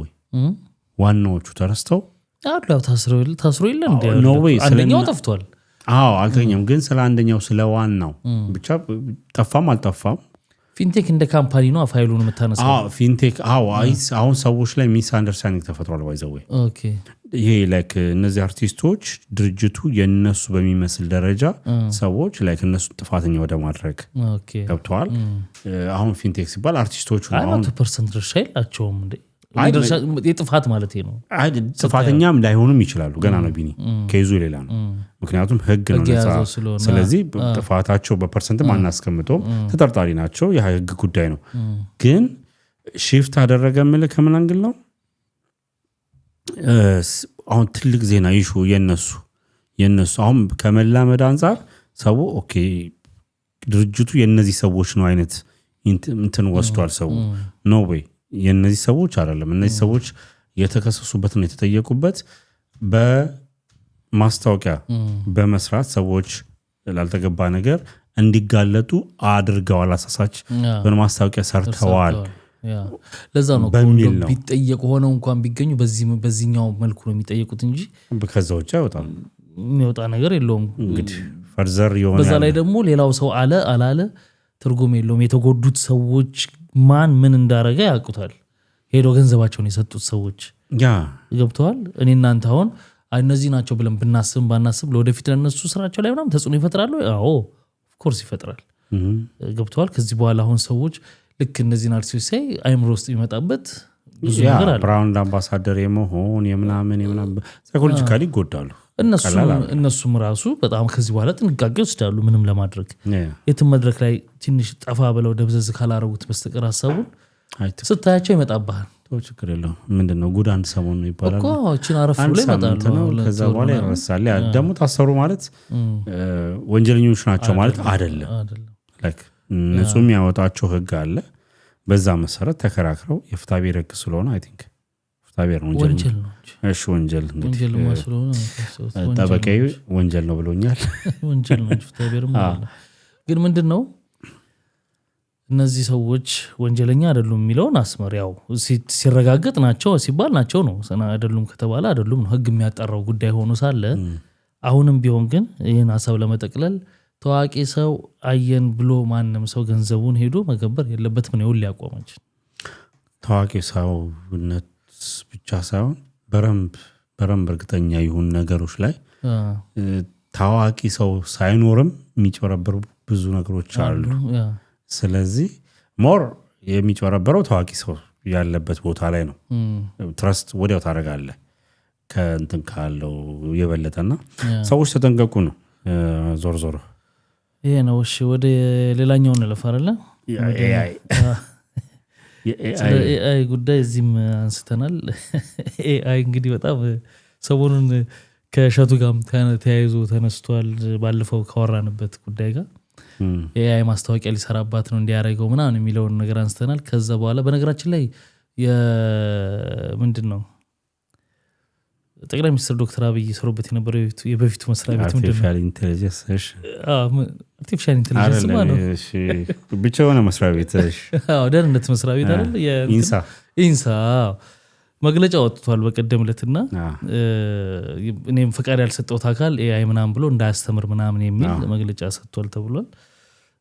ዋናዎቹ ተረስተው አላው ታስሮ ይለ እንዴ አንደኛው ጠፍቷል አልተኛም ግን ስለ አንደኛው ስለ ዋናው ብቻ ጠፋም አልጠፋም ፊንቴክ እንደ ካምፓኒ ነው ፋይሉን መታነሳው ፊንቴክ አሁን ሰዎች ላይ ሚስ አንደርስታንዲንግ ተፈጥሯል ባይዘው ኦኬ ይሄ ላይክ እነዚህ አርቲስቶች ድርጅቱ የነሱ በሚመስል ደረጃ ሰዎች ላይክ እነሱ ጥፋተኛ ወደ ማድረግ ገብተዋል አሁን ፊንቴክ ሲባል አርቲስቶቹ አሁን 100% ድርሻ የላቸውም እንዴ የጥፋት ማለት ነው ጥፋተኛም ላይሆኑም ይችላሉ ገና ነው ቢኒ ከይዙ ሌላ ነው ምክንያቱም ህግ ነው ስለዚህ ጥፋታቸው በፐርሰንትም አናስቀምጠው ተጠርጣሪ ናቸው የህግ ጉዳይ ነው ግን ሺፍት አደረገ ማለት ከምን አንግል ነው አሁን ትልቅ ዜና ይሹ የነሱ አሁን ከመላመድ አንፃር ሰው ኦኬ ድርጅቱ የነዚህ ሰዎች ነው አይነት እንትን ወስዷል ሰው ኖ ዌይ የነዚህ ሰዎች አይደለም እነዚህ ሰዎች የተከሰሱበትና የተጠየቁበት በማስታወቂያ በመስራት ሰዎች ላልተገባ ነገር እንዲጋለጡ አድርገዋል አሳሳች በማስታወቂያ ሰርተዋል ለዛ ነው ቢጠየቁ ሆነው እንኳን ቢገኙ በዚህኛው መልኩ ነው የሚጠየቁት እንጂ ከዛው ብቻ አይወጣም የሚወጣ ነገር የለውም እንግዲህ ፈርዘር ይሆናል በዛ ላይ ደግሞ ሌላው ሰው አላለ ትርጉም የለውም የተጎዱት ሰዎች ማን ምን እንዳረጋ ያውቁታል ሄዶ ገንዘባቸውን የሰጡት ሰዎች ገብተዋል እኔ እናንተ አሁን እነዚህ ናቸው ብለን ብናስብ ባናስብ ለወደፊት ለነሱ ስራቸው ላይ ምናምን ተጽዕኖ ይፈጥራሉ። አዎ ኦፍኮርስ ይፈጥራል። ገብተዋል። ከዚህ በኋላ አሁን ሰዎች ልክ እነዚህን አርቲስቶች ሳይ አይምሮ ውስጥ የሚመጣበት ብዙ ነገር አለ። ብራንድ አምባሳደር የመሆን የምናምን ሳይኮሎጂካሊ ይጎዳሉ እነሱም ራሱ በጣም ከዚህ በኋላ ጥንቃቄ ወስዳሉ። ምንም ለማድረግ የትም መድረክ ላይ ትንሽ ጠፋ ብለው ደብዘዝ ካላረጉት በስተቀር ሀሳቡን ስታያቸው ይመጣብሃል። ችግር የለው ምንድነው ጉድ አንድ ሰሞን ነው ይባላል እኮ እቺን አረፍ ብሎ ይመጣሉ። ከዛ በኋላ ይረሳል። ደግሞ ታሰሩ ማለት ወንጀለኞች ናቸው ማለት አይደለም። ላይክ ንጹህ የሚያወጣቸው ህግ አለ። በዛ መሰረት ተከራክረው የፍትሐብሔር ህግ ስለሆነ አይ ቲንክ ፍትሐብሔር ነው ወንጀል ነው። እሺ ወንጀል እንግዲህ ጠበቃዬ ወንጀል ነው ብሎኛል። ወንጀል ነው ፍትሐብሔር ማለት ግን ምንድነው እነዚህ ሰዎች ወንጀለኛ አይደሉም የሚለውን አስመር ያው ሲረጋገጥ ናቸው ሲባል ናቸው ነው አይደሉም ከተባለ አይደሉም ነው ህግ የሚያጣራው ጉዳይ ሆኖ ሳለ አሁንም ቢሆን ግን ይሄን ሐሳብ ለመጠቅለል ታዋቂ ሰው አየን ብሎ ማንንም ሰው ገንዘቡን ሄዶ መገበር የለበትም ነው ሊያቆመች ታዋቂ ሰውነት ብቻ ሳይሆን በረምብ እርግጠኛ ይሁን ነገሮች ላይ ታዋቂ ሰው ሳይኖርም የሚጨረበሩ ብዙ ነገሮች አሉ። ስለዚህ ሞር የሚጨረበረው ታዋቂ ሰው ያለበት ቦታ ላይ ነው። ትረስት ወዲያው ታደርጋለህ ከእንትን ካለው የበለጠና ሰዎች ተጠንቀቁ ነው ዞር ዞር ይሄ ነው። እሺ ወደ ሌላኛው እንለፍ አይደለ? የኤአይ ጉዳይ እዚህም አንስተናል። ኤአይ እንግዲህ በጣም ሰሞኑን ከሸቱ ጋርም ተያይዞ ተነስቷል። ባለፈው ካወራንበት ጉዳይ ጋር ኤአይ ማስታወቂያ ሊሰራባት ነው እንዲያደርገው ምናምን የሚለውን ነገር አንስተናል። ከዛ በኋላ በነገራችን ላይ ምንድነው ጠቅላይ ሚኒስትር ዶክተር አብይ ሰሩበት የነበረው የበፊቱ መስሪያ ቤት ምንድነው አርቲፊሻል ኢንተለጀንስ አርቲፊሻል ኢንተለጀንስ ማለት እሺ ብቻ ሆነ መስሪያ ቤት እሺ ደህንነት መስሪያ ቤት አይደል ኢንሳ መግለጫ ወጥቷል በቀደምለትና እኔም ፈቃድ ያልሰጠው አካል ኤአይ ምናምን ብሎ እንዳያስተምር ምናምን የሚል መግለጫ ሰጥቷል ተብሏል።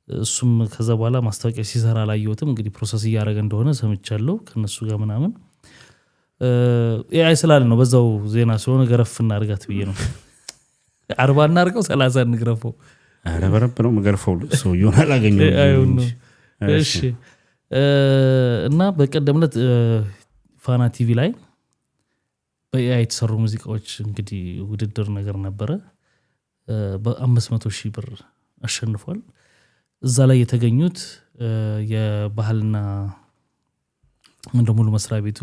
እሱም ከዛ በኋላ ማስታወቂያ ሲሰራ ላየሁትም እንግዲህ ፕሮሰስ እያደረገ እንደሆነ ሰምቻለሁ ከነሱ ጋር ምናምን ኤአይ ስላለ ነው በዛው ዜና ስለሆነ ገረፍ እናርጋት ብዬ ነው 40 እናርገው 30 እንግረፈው አረበረብ ነው መገርፈው ሰው ይሆናል አገኘው እሺ እና በቀደምለት ፋና ቲቪ ላይ በኤአይ የተሰሩ ሙዚቃዎች እንግዲህ ውድድር ነገር ነበረ። በ500,000 ብር አሸንፏል። እዛ ላይ የተገኙት የባህልና ሙሉ መስሪያ ቤቱ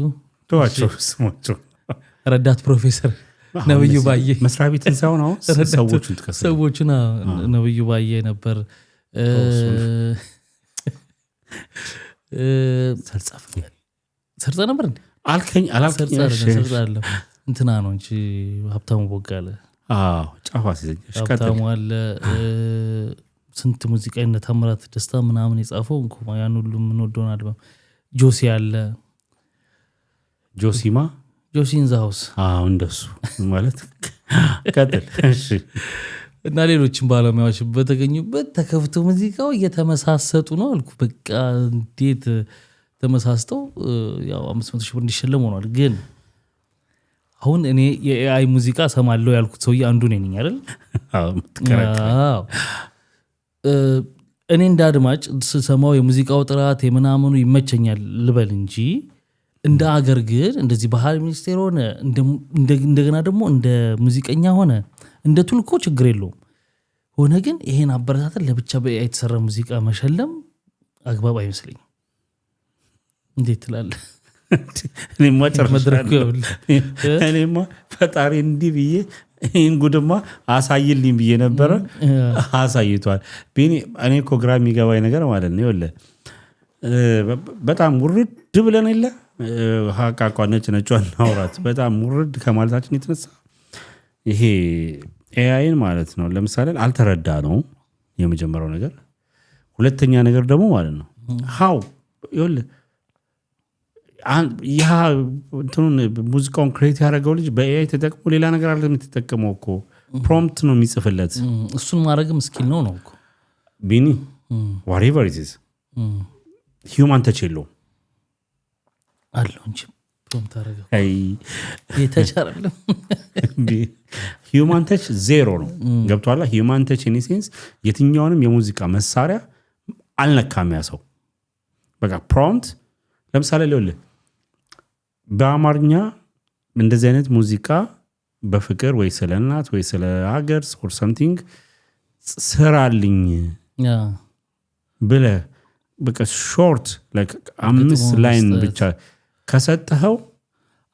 ተዋቸው ስሞቹ ረዳት ፕሮፌሰር ነብዩ ባዬ መስሪያ ቤትን ሳይሆን አሁን ሰዎቹን ነብዩ ባዬ ነበር። ሰርጻ ነበር እንዴ አልከኝ አላልከኝ ሰርጻለሁ እንትና ነው እንጂ ሀብታሙ ቦጋለ ጫፋ ሲዘኝሽ ሀብታሙ አለ ስንት ሙዚቃ እነ ታምራት ደስታ ምናምን የጻፈው እንኳን ያን ሁሉ ምን ወዶን አልበም ጆሲ አለ ጆሲን ዛውስ እንደሱ ማለት ቀጥል እሺ እና ሌሎችም ባለሙያዎች በተገኙበት ተከፍቶ ሙዚቃው እየተመሳሰጡ ነው አልኩ። በቃ እንዴት ተመሳስተው ያው 500,000 ብር እንዲሸለም ሆኗል። ግን አሁን እኔ የኤአይ ሙዚቃ ሰማለሁ ያልኩት ሰውዬ አንዱ ነኝ አይደል? እኔ እንዳድማጭ ስሰማው የሙዚቃው ጥራት የምናምኑ ይመቸኛል ልበል እንጂ እንደ አገር ግን እንደዚህ ባህል ሚኒስቴር ሆነ እንደገና ደግሞ እንደ ሙዚቀኛ ሆነ እንደ ቱልኮ ችግር የለውም ሆነ ግን ይሄን አበረታተን ለብቻ በኤአይ የተሰራ ሙዚቃ መሸለም አግባብ አይመስለኝም። እንዴት ትላለህ? እኔማ ፈጣሪ እንዲህ ብዬ ይህን ጉድማ አሳይልኝ ብዬ ነበረ አሳይቷል። እኔ እኮ ግራ የሚገባኝ ነገር ማለት ነው ይኸውልህ በጣም ውርድ ብለን የለ ሀቃቋ ነጭዋን ናውራት በጣም ውርድ ከማለታችን የተነሳ ይሄ ኤአይን ማለት ነው ለምሳሌ አልተረዳ ነው የመጀመሪያው ነገር። ሁለተኛ ነገር ደግሞ ማለት ነው ሃው ይኸውልህ ያ እንትኑን ሙዚቃውን ክሬት ያደረገው ልጅ በኤአይ ተጠቅሞ ሌላ ነገር አይደለም የተጠቀመው እኮ ፕሮምፕት ነው የሚጽፍለት። እሱን ማድረግም ስኪል ነው እኮ ቢኒ whatever it is human touch የለውም አለው እንጂ ቶም ታረጋው አይ የተቻረለም ሂዩማን ተች ዜሮ ነው ገብቷላ ሂዩማን ተች ኢን ሴንስ የትኛውንም የሙዚቃ መሳሪያ አልነካም ያ ሰው በቃ ፕሮምፕት ለምሳሌ ለውልህ በአማርኛ እንደዚህ አይነት ሙዚቃ በፍቅር ወይ ስለ እናት ወይ ስለ ሀገር or something ስራልኝ ብለህ በቃ ሾርት like 5 ላይን ብቻ ከሰጠኸው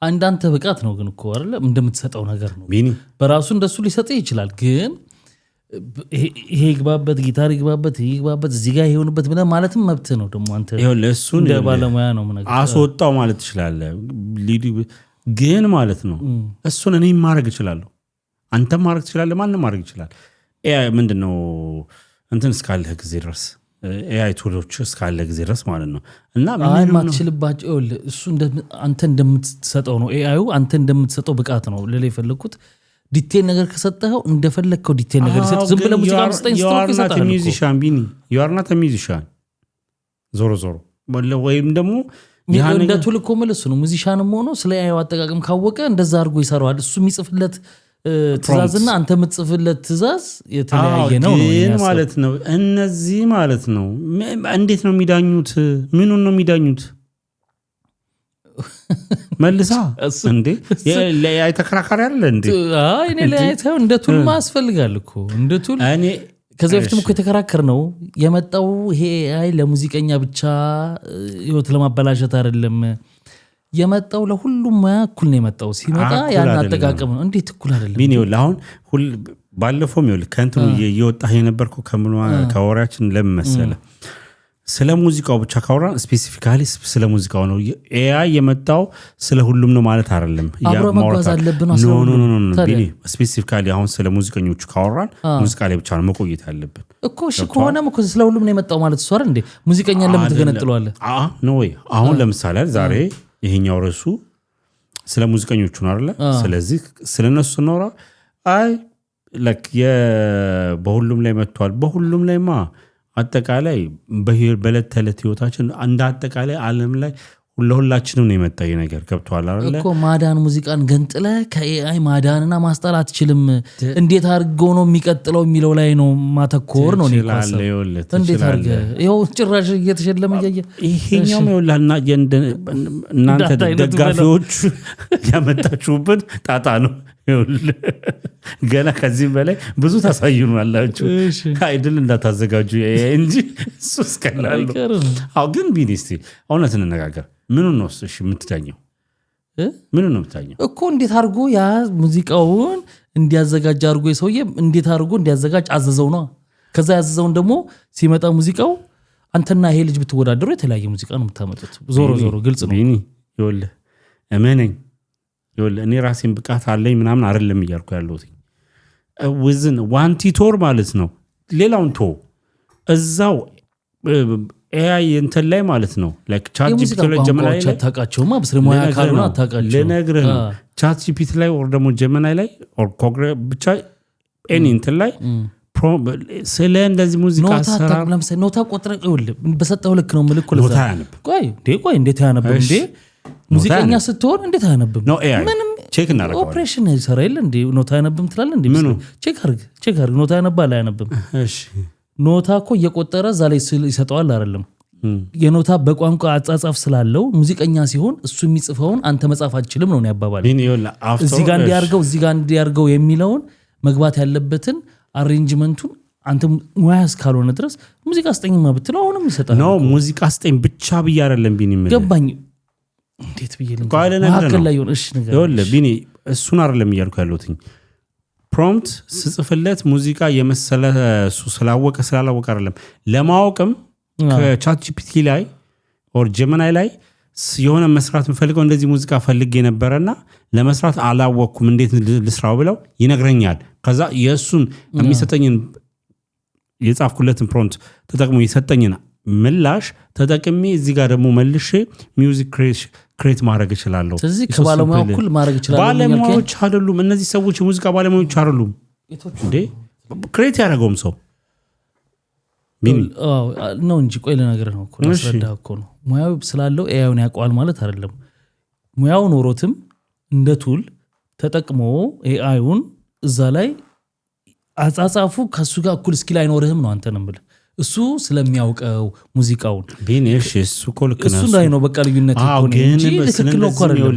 አንዳንተ ብቃት ነው ግን እኮ አይደለ እንደምትሰጠው ነገር ነው ቢኒ በራሱ እንደሱ ሊሰጥ ይችላል ግን ይሄ ይግባበት ጊታር ይግባበት እዚህ ጋር ይሆንበት ብለ ማለትም መብት ነው ደግሞ አንተ ይሄው ለሱን እንደ ባለሙያ ነው ማለት አስወጣው ማለት ይችላል ግን ማለት ነው እሱን እኔ ማድረግ ይችላል አንተ ማድረግ ይችላል ማንንም ማድረግ ይችላል ምንድነው እንትን እስካለህ ጊዜ ድረስ AI ቱሎች እስካለ ጊዜ ድረስ ማለት ነው እና ምንም ማትችልባቸው እሱ አንተ እንደምትሰጠው ነው AI አንተ እንደምትሰጠው ብቃት ነው ለሌ የፈለኩት ዲቴል ነገር ከሰጠኸው እንደፈለከው ዲቴል ነገር ይሰጥ ዝም ብለ ሙዚቃ መስጠኝ ስትሮክ ይሰጣል ሚውዚሻን ቢኒ you are not a musician ዞሮ ወይም ደግሞ እንደ ቱል እኮ መልስ ነው ሙዚሻንም ሆኖ ስለ AI አጠቃቀም ካወቀ እንደዛ አድርጎ ይሰራዋል እሱ የሚጽፍለት ትዛዝና አንተ የምትጽፍለት ትዛዝ የተለያየ ነው ማለት ነው እነዚህ ማለት ነው እንዴት ነው የሚዳኙት ምኑን ነው የሚዳኙት መልሳ እንዴ ለአይ ተከራካሪ አይደል እንዴ አይ እኔ ለአይተው እንደ ቱል ማስፈልጋል እኮ እንደ ቱል እኔ ከዛ በፊትም እኮ የተከራከር ነው የመጣው ይሄ AI ለሙዚቀኛ ብቻ ህይወት ለማበላሸት አይደለም የመጣው ለሁሉም ማያኩል ነው የመጣው ሲመጣ ያን አጠቃቀም ነው እንዴት እኩል አይደለም ቢኒ አሁን ባለፈው ነው ከንቱ እየወጣህ የነበርኩ ከወራችን ለምመሰለ ስለ ሙዚቃው ብቻ ካወራን ስፔሲፊካሊ ስለ ሙዚቃው ነው AI የመጣው ስለ ሁሉም ነው ማለት አይደለም አብሮ መጓዝ አለብን ኖ ቢኒ ስፔሲፊካሊ አሁን ስለ ሙዚቀኞቹ ካወራን ሙዚቃ ላይ ብቻ ነው መቆየት ያለብን እኮ እሺ ከሆነም እኮ ስለ ሁሉም ነው የመጣው ማለት እሱ አይደል እንዴ ሙዚቀኛ ለምን ተገነጥሏል ኖ ወይ አሁን ለምሳሌ ዛሬ ይሄኛው ርዕሱ ስለ ሙዚቀኞቹ ነው አይደል ስለዚህ ስለነሱ ነው አይ ለክ በሁሉም ላይ መጥቷል በሁሉም ላይማ አጠቃላይ በዕለት ተዕለት ህይወታችን እንደ አጠቃላይ ዓለም ላይ ሁላችንም ነው የመጣው ይሄ ነገር ገብቷል አይደል እኮ ማዳን ሙዚቃን ገንጥለ ከAI ማዳንና ማስጣል አትችልም እንዴት አድርገው ነው የሚቀጥለው የሚለው ላይ ነው ማተኮር ነው እንዴት አድርገ ይሄው ጭራሽ እየተሸለመ ይሄኛው ይውላልና እናንተ ደጋፊዎች ያመጣችሁበት ጣጣ ነው ገና ከዚህ በላይ ብዙ ታሳዩናላችሁ አይድል እንዳታዘጋጁ እንጂ እሱስ ቀላል ነው ግን ቢኒስቲ እውነት እንነጋገር ምኑን ነው እሺ የምትዳኘው ምኑን ነው የምትዳኘው እኮ እንዴት አድርጎ ያ ሙዚቃውን እንዲያዘጋጅ አድርጎ የሰውዬ እንዴት አድርጎ እንዲያዘጋጅ አዘዘው ነው ከዛ ያዘዘውን ደግሞ ሲመጣ ሙዚቃው አንተና ይሄ ልጅ ብትወዳደሩ የተለያየ ሙዚቃ ነው የምታመጡት ዞሮ ግልጽ ነው ቢኒ ይኸውልህ እመነኝ እኔ ራሴን ብቃት አለኝ ምናምን አይደለም እያልኩ ያለሁት ወዝን ዋንቲቶር ማለት ነው ሌላውን ቶ እዛው AI እንትን ላይ ማለት ነው ላይክ ቻት ጂፒቲ ላይ ጀመናይ ላይ ታቃቸውማ በስለሞያ ካሉና ታቃቸው ለነግርህ ነው ቻት ጂፒቲ ላይ or ደግሞ ጀመናይ ላይ or ኮግሬ ብቻ ኤኒ እንትን ላይ ስለ እንደዚህ ሙዚቃ አሰራር ለምሳሌ ኖታ ቆጥረ በሰጠው ልክ ነው ምልኩ ለዛ ቆይ እንዴት ያነብም እንዴ ሙዚቀኛ ስትሆን እንዴት አያነብም ምንም ቼክ እናደርጋለን ኦፕሬሽን ይሰራ ይል እንዴ ኖታ ያነብም ትላል እንዴ ቼክ አርግ ኖታ ያነባል አያነብም እሺ ኖታ እኮ እየቆጠረ እዛ ላይ ይሰጠዋል አይደለም የኖታ በቋንቋ አጻጻፍ ስላለው ሙዚቀኛ ሲሆን እሱ የሚጽፈውን አንተ መጻፍ አትችልም ነው ያባባል እዚህ ጋር እንዲያርገው የሚለውን መግባት ያለበትን አሬንጅመንቱን አንተ ሙያስ ካልሆነ ድረስ ሙዚቃ አስጠኝማ ብትለው አሁንም ይሰጣል ነው ሙዚቃ አስጠኝ ብቻ ብዬ አይደለም ቢኒ ምን ገባኝ እንዴት ብዬ ልንገር ቢኒ እሱን አይደለም እያልኩ ያለሁትኝ ፕሮምፕት ስጽፍለት ሙዚቃ የመሰለ እሱ ስላላወቀ አይደለም ለማወቅም ከቻት ጂፒቲ ላይ or ጀመናይ ላይ የሆነ መስራት የምፈልገው እንደዚህ ሙዚቃ ፈልጌ ነበርና ለመስራት አላወቅኩም እንዴት ልስራው ብለው ይነግረኛል ከዛ የሱን የሚሰጠኝን የጻፍኩለትን ፕሮምፕት ተጠቅሞ የሰጠኝና ምላሽ ተጠቅሜ እዚህ ጋር ደግሞ መልሼ ሚውዚክ ክሬት ማድረግ እችላለሁ ስለዚህ ከባለሙያው እኩል ማድረግ እችላለሁ ባለሙያዎች አይደሉም እነዚህ ሰዎች የሙዚቃ ባለሙያዎች አይደሉም እንዴ ክሬት ያደረገውም ሰው ነው እንጂ ቆይ ለነገር ነው እኮ አስረዳህ እኮ ነው ሙያው ስላለው ኤአይውን ያውቀዋል ማለት አይደለም ሙያው ኖሮትም እንደ ቱል ተጠቅሞ ኤአይውን እዛ ላይ አጻጻፉ ከሱ ጋር እኩል ስኪል አይኖርህም ነው አንተንም ብለ እሱ ስለሚያውቀው ሙዚቃውን ቢኔሽ እሱ ኮልክ ነው እሱ ላይ ነው በቃ ልዩነት እኮ ነው እንጂ ትክክል ነው እኮ አይደለም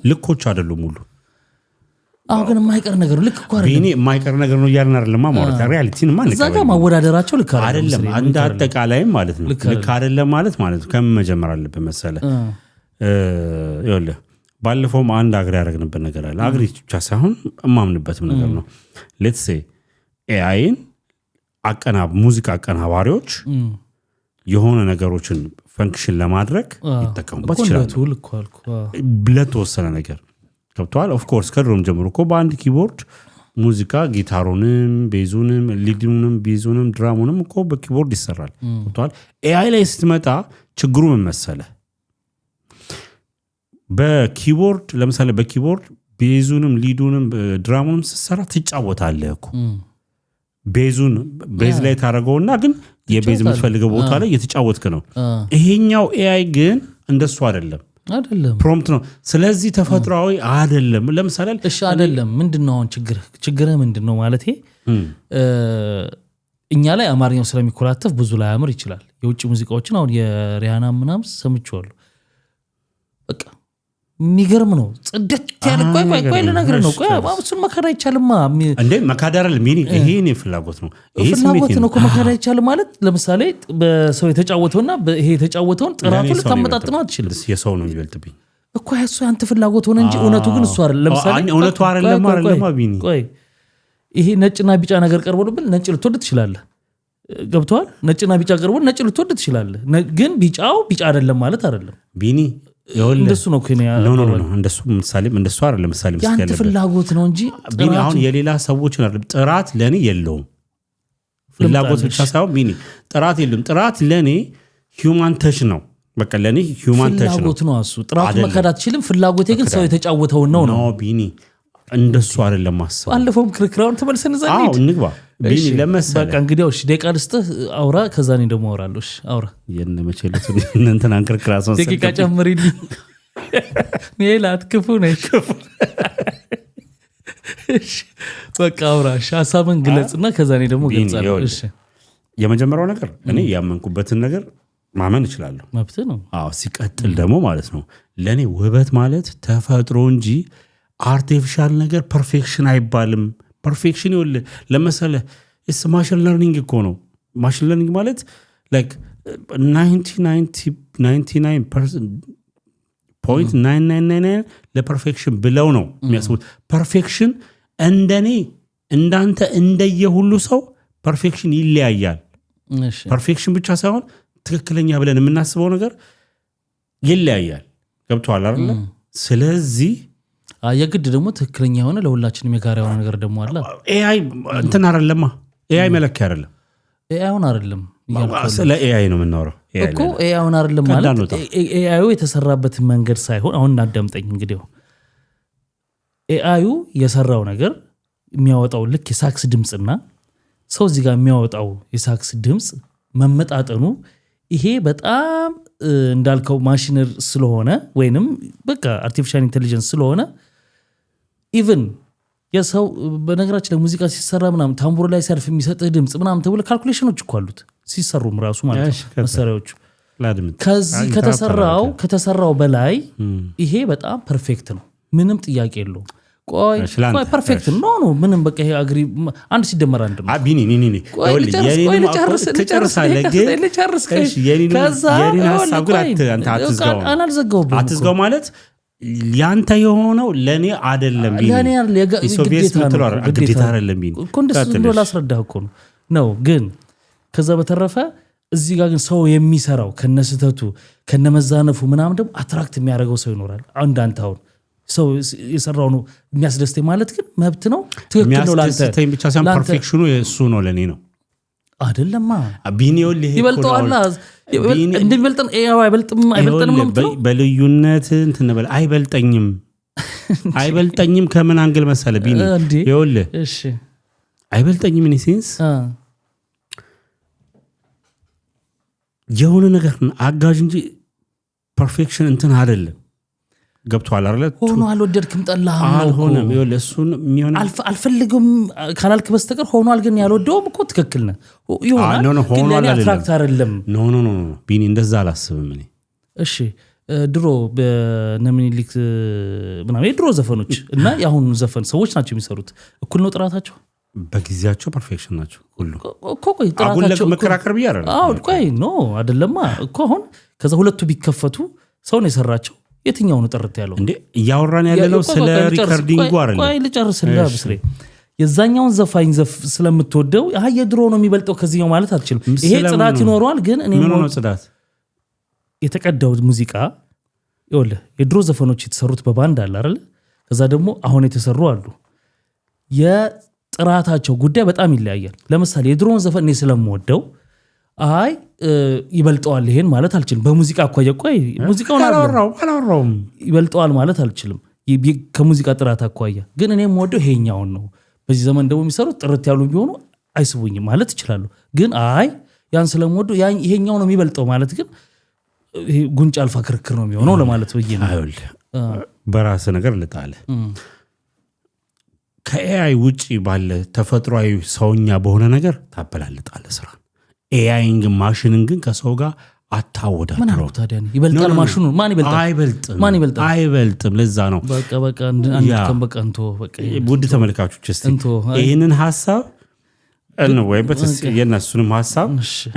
ልኮች አይደሉም ሙሉ ግን የማይቀር ነገር ልክ እኮ አይደለም ቢኔ የማይቀር ነገር ነው ያልና አይደለም ማለት ሪያሊቲን ማን እዛ ጋር ማወዳደራቸው ልክ አይደለም አንድ አጠቃላይ ማለት ነው ልክ አይደለም ማለት ከምን መጀመር አለበት መሰለ ይኸውልህ ባለፈውም አንድ አግሪ ያደረግንበት ነገር አለ አግሪ ብቻ ሳይሆን እማምንበትም ነገር ነው ሌትስ ሴ ኤአይን ሙዚቃ አቀናባሪዎች የሆነ ነገሮችን ፈንክሽን ለማድረግ ይጠቀሙበት ይችላሉ ለተወሰነ ነገር ገብቷል ኦፍ ኮርስ ከድሮም ጀምሮ እኮ በአንድ ኪቦርድ ሙዚቃ ጊታሩንም ቤዙንም ሊድኑንም ቤዙንም ድራሙንም እኮ በኪቦርድ ይሰራል ገብቷል ኤአይ ላይ ስትመጣ ችግሩ ምን መሰለህ በኪቦርድ ለምሳሌ በኪቦርድ ቤዙንም ሊዱንም ድራሙንም ስትሰራ ትጫወታለህ እኮ ቤዝ ላይ ታረጋውና ግን የቤዝ የምትፈልገው ቦታ ላይ እየተጫወትክ ነው ይሄኛው ኤአይ ግን እንደሱ አይደለም ፕሮምፕት ነው ስለዚህ ተፈጥሯዊ አይደለም ለምሳሌ እሺ አይደለም ምንድነው አሁን ችግር ምንድነው ማለት እኛ ላይ አማርኛው ስለሚኮላተፍ ብዙ ላይ አምር ይችላል የውጭ ሙዚቃዎችን አሁን የሪያና ምናምን ሰምቼዋለሁ በቃ የሚገርም ነው ጽድት ያለ ቆይ ለነገር ነው ቆይ እሱን መካድ አይቻልም እንዴ መካድ አይደለም ይሄ እኔ ፍላጎት ነው ይሄ ፍላጎት ነው እኮ መካድ አይቻልም ማለት ለምሳሌ በሰው የተጫወተውና ይሄ የተጫወተውን ጥራቱ ልታመጣጥነው አትችልም የሰው ነው የሚበልጥብኝ እኮ እሱ ያንተ ፍላጎት ሆነ እንጂ እውነቱ ግን እሱ አይደለም ለምሳሌ እውነቱ አይደለም ቢኒ ቆይ ይሄ ነጭና ቢጫ ነገር ቀርቦልብል ነጭ ልትወድ ትችላለህ ገብቷል ነጭና ቢጫ ቀርቦ ነጭ ልትወድ ትችላለህ ግን ቢጫው ቢጫ አይደለም ማለት አይደለም ቢኒ እንደሱ ነው ከኔ እንደሱ ምሳሌ አይደለም ምሳሌ ያንተ ፍላጎት ነው እንጂ ቢኒ አሁን የሌላ ሰዎችን አይደለም ጥራት ለኔ የለውም ፍላጎት ብቻ ሳይሆን ቢኒ ጥራት የለም ጥራት ለኔ ሂዩማን ተች ነው በቃ ለኔ ሂዩማን ተች ነው ፍላጎት ነው እሱ ጥራት መካድ አትችልም ፍላጎቴ ግን ሰው የተጫወተው ነው ቢኒ እንደሱ አይደለም ማሰብ አለፈውም ክርክራውን ተመልሰን ዘንድ እንግባ ቢኒ ለምሳሌ በቃ እንግዲህ እሺ ደቂቃ ልስጥህ አውራ ከዛ እኔ ደግሞ አወራለሁ እሺ አውራ የነመቸለቱ እንትን አንክርክራሶን ደቂቃ ጨምሪልኝ ሜላት ክፉ ነሽ እሺ በቃ አውራ ሐሳብን ግለጽና ከዛ እኔ ደግሞ ገልጻለሁ እሺ የመጀመሪያው ነገር እኔ ያመንኩበትን ነገር ማመን እችላለሁ መብት ነው ሲቀጥል ደግሞ ማለት ነው ለኔ ውበት ማለት ተፈጥሮ እንጂ አርቲፊሻል ነገር ፐርፌክሽን አይባልም ፐርፌክሽን ይወል ለምሳሌ ማሽን ለርኒንግ እኮ ነው ማሽን ለርኒንግ ማለት ላይክ 99.999 ለፐርፌክሽን ብለው ነው የሚያስቡት ፐርፌክሽን እንደኔ እንዳንተ እንደየሁሉ ሰው ፐርፌክሽን ይለያያል ፐርፌክሽን ብቻ ሳይሆን ትክክለኛ ብለን የምናስበው ነገር ይለያያል ገብቷል አይደል ስለዚህ የግድ ደግሞ ትክክለኛ የሆነ ለሁላችንም የጋራ የሆነ ነገር ደግሞ አለ ኤአይ እንትን አይደለማ ኤአይ መለኪያ አይደለም ኤአይውን አይደለም ስለ ኤአይ ነው የምናወራው እኮ ኤአይውን አይደለም ማለት ኤአዩ የተሰራበት መንገድ ሳይሆን አሁን እናዳምጠኝ እንግዲህ ኤአዩ የሰራው ነገር የሚያወጣው ልክ የሳክስ ድምጽና ሰው እዚህ ጋር የሚያወጣው የሳክስ ድምጽ መመጣጠኑ ይሄ በጣም እንዳልከው ማሽነር ስለሆነ ወይንም በቃ አርቲፊሻል ኢንተለጀንስ ስለሆነ ኢቭን የሰው በነገራችን ላይ ሙዚቃ ሲሰራ ምናምን ታምቡር ላይ ሲያልፍ የሚሰጥህ ድምጽ ምናምን ተብሎ ካልኩሌሽኖች እኮ አሉት ሲሰሩም ራሱ ማለት ነው መሳሪያዎቹ ከዚህ ከተሰራው በላይ ይሄ በጣም ፐርፌክት ነው ምንም ጥያቄ የለውም ቆይ ፐርፌክት ነው ምንም በቃ ይሄ አግሪ አንድ ሲደመር አንድ ነው ቢኒ አትዝጋው ማለት ያንተ የሆነው ለኔ አይደለም ቢኒ ሶቪየት ምትለው ግዴታ አይደለም ቢኒ እኮ እንደሱ ላስረዳህ እኮ ነው ግን ከዛ በተረፈ እዚህ ጋር ግን ሰው የሚሰራው ከነስተቱ ከነመዛነፉ ምናምን ደግሞ አትራክት የሚያደርገው ሰው ይኖራል አንዳንተ አሁን ሰው የሰራው ነው የሚያስደስተኝ ማለት ግን መብት ነው ትክክል ነው ላንተ የሚያስደስተኝ ብቻ ሳይሆን ፐርፌክሽኑ እሱ ነው ለኔ ነው አይደለማ ቢኒው ይበልጠዋል እንደሚበልጠን አይበልጠንም ነው በልዩነት እንትን በል አይበልጠኝም ከምን አንግል መሰለ ቢኒ ይኸውልህ እሺ አይበልጠኝም እኔ ሴንስ የሆነ ነገር አጋዥ እንጂ ፐርፌክሽን እንትን አይደለም ገብቷል አይደል ሆኖ አልወደድክም ጠላህም ነው አልሆነም ይኸውልህ እሱን የሚሆን አልፈልግም ካላልክ በስተቀር ሆኗል ግን ያልወደውም እኮ ትክክል ነህ ይሆናል ግን ለኔ አትራክት አይደለም ኖ ቢኒ እንደዛ አላስብም እኔ እሺ ድሮ በነምኒሊክ ምናምን የድሮ ዘፈኖች እና የአሁኑ ዘፈን ሰዎች ናቸው የሚሰሩት እኩል ነው ጥራታቸው በጊዜያቸው ፐርፌክሽን ናቸው ሁሉ እኮ ቆይ ጥራታቸው መከራከር ብያለሁ ቆይ ኖ አይደለማ እኮ አሁን ከዛ ሁለቱ ቢከፈቱ ሰው ነው የሰራቸው የትኛው ነው ጥርት ያለው እንዴ እያወራን ያለነው ስለ ሪከርዲንግ አይደለም ቆይ ልጨርስልህ ብስሬ የዛኛውን ዘፋኝ ስለምትወደው አሃ የድሮ ነው የሚበልጠው ከዚህኛው ማለት አትችልም ይሄ ጽዳት ይኖረዋል ግን እኔ ነው ጽዳት የተቀዳው ሙዚቃ ይኸውልህ የድሮ ዘፈኖች የተሰሩት በባንድ አለ አይደል ከዛ ደግሞ አሁን የተሰሩ አሉ የጥራታቸው ጉዳይ በጣም ይለያያል ለምሳሌ የድሮውን ዘፈን እኔ ስለምወደው አይ ይበልጠዋል ይሄን ማለት አልችልም በሙዚቃ አኳያ ቆይ ሙዚቃውን አላወራውም ይበልጠዋል ማለት አልችልም ከሙዚቃ ጥራት አኳያ ግን እኔ የምወደው ይሄኛውን ነው በዚህ ዘመን ደግሞ የሚሰሩት ጥርት ያሉ ቢሆኑ አይስቡኝም ማለት ይችላሉ ግን አይ ያን ስለምወደው ይሄኛው ነው የሚበልጠው ማለት ግን ጉንጭ አልፋ ክርክር ነው የሚሆነው ለማለት ብዬ ነው አይውል በራስ ነገር ልጣለ ከኤአይ ውጪ ባለ ተፈጥሯዊ ሰውኛ በሆነ ነገር ታበላልጣለ ስራ ኤአይን ግን ማሽንን ግን ከሰው ጋር አታወዳድረው ምን አለው ታዲያ ይበልጣል ማሽኑ ማን ይበልጣል አይበልጥም ለዛ ነው በቃ አንድከም በቃ እንቶ በቃ ውድ ተመልካቾች እስቲ ይሄንን ሐሳብ እንወይበት የነሱንም ሐሳብ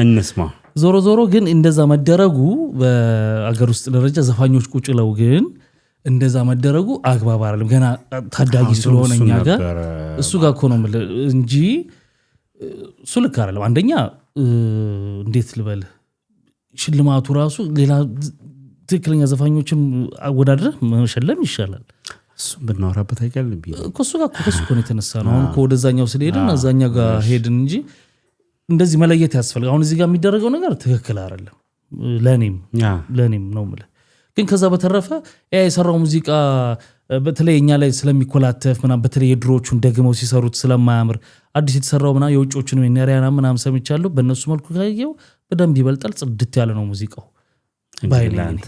እንስማ ዞሮ ግን እንደዛ መደረጉ በአገር ውስጥ ደረጃ ዘፋኞች ቁጭለው ግን እንደዛ መደረጉ አግባብ አይደለም ገና ታዳጊ ስለሆነኛ ጋር እሱ ጋር እኮ ነው እንጂ እሱ ልክ አይደለም አንደኛ እንዴት ልበል ሽልማቱ ራሱ ሌላ ትክክለኛ ዘፋኞችን አወዳድረህ መሸለም ይሻላል እሱ ብናወራበት አይቀልም እሱ ጋር ከሱ ነው የተነሳ ነው አሁን ወደዛኛው ስለሄድን አዛኛው ጋር ሄድን እንጂ እንደዚህ መለየት ያስፈልጋል አሁን እዚህ ጋር የሚደረገው ነገር ትክክል አይደለም ለኔም ነው ማለት ግን ከዛ በተረፈ የሰራው ሙዚቃ በተለይ እኛ ላይ ስለሚኮላተፍ ምናም በተለይ የድሮቹን ደግመው ሲሰሩት ስለማያምር አዲስ የተሰራው ምናም የውጮቹን የኒያሪያና ምናም ሰምቻለሁ በእነሱ መልኩ ካየው በደንብ ይበልጣል ጽድት ያለ ነው ሙዚቃው ባይላንድ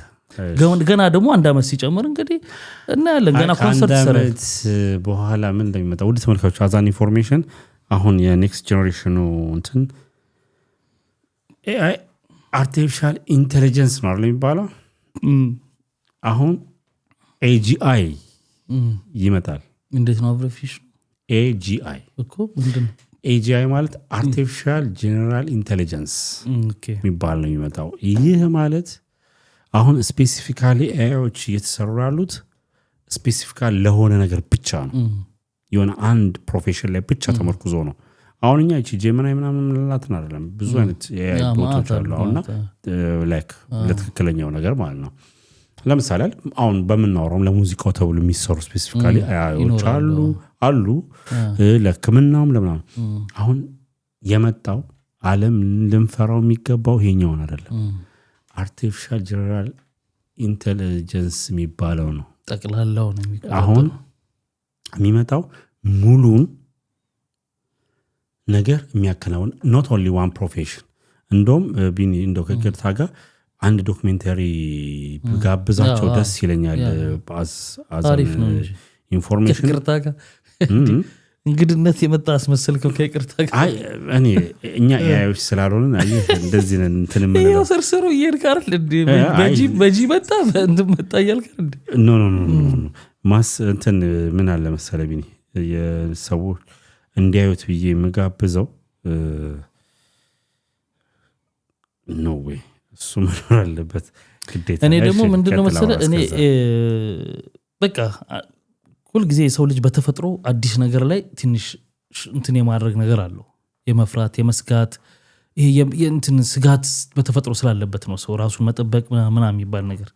ገና ደግሞ አንድ አመት ሲጨምር እንግዲህ እና ያለን ገና ኮንሰርት ሰራት በኋላ ምን እንደሚመጣ ውድ ተመልካቾች አዛን ኢንፎርሜሽን አሁን የኔክስት ጄነሬሽኑ እንትን ኤአይ አርቲፊሻል ኢንተለጀንስ ነው አይደል የሚባለው አሁን AGI ይመጣል እንዴት ነው አብረፊሽ AGI እኮ ምንድነው AGI ማለት አርቲፊሻል ጀነራል ኢንተለጀንስ የሚባል ነው የሚመጣው ይህ ማለት አሁን ስፔሲፊካሊ ኤአይዎች እየተሰሩ ያሉት ስፔሲፊካሊ ለሆነ ነገር ብቻ ነው የሆነ አንድ ፕሮፌሽን ላይ ብቻ ተመርኩዞ ነው አሁን እኛ እቺ ጀመናይ ምናምን እንላለን አይደለም ብዙ አይነት ኤአይ ቦቶች አሉ አሁንና ላይክ ለትክክለኛው ነገር ማለት ነው ለምሳሌ አሁን በመናወራው ለሙዚቃው ተብሎ የሚሰሩ ስፔሲፊካሊ ኤአይዎች አሉ ለሕክምናውም ለምናምን አሁን የመጣው ዓለም ልንፈራው የሚገባው ይሄኛውን አይደለም አርቲፊሻል ጀነራል ኢንተለጀንስ የሚባለው ነው ጠቅላላው ነው የሚባለው አሁን የሚመጣው ሙሉን ነገር የሚያከናውን not only one profession እንደውም ቢኒ እንደው ከቅርታ ጋር አንድ ዶክመንተሪ ጋብዛቸው ደስ ይለኛል አሪፍ ነው ኢንፎርሜሽን ከቅርታ ጋር እንግድነት የመጣ አስመሰልከው ከቅርታ ጋር አይ እኔ እኛ ኤአይዎች ስላልሆነን አይ እንደዚህ ነን እንትን ምን ነው ሰርሰሩ ይርካል በጂ መጣ እንትን መጣ ያልከር ኖ ማስ እንትን ምን አለ መሰለ ቢኒ የሰዎች እንዲያዩት ብዬ የምጋብዘው ኖ ዌይ እሱ መኖር አለበት ግዴታ እኔ ደግሞ ምንድነው መሰለ እኔ በቃ ሁሉ ጊዜ የሰው ልጅ በተፈጥሮ አዲስ ነገር ላይ ትንሽ እንትን የማድረግ ነገር አለው የመፍራት የመስጋት ይሄ የእንትን ስጋት በተፈጥሮ ስላለበት ነው ሰው ራሱን መጠበቅ ምናምን የሚባል ነገር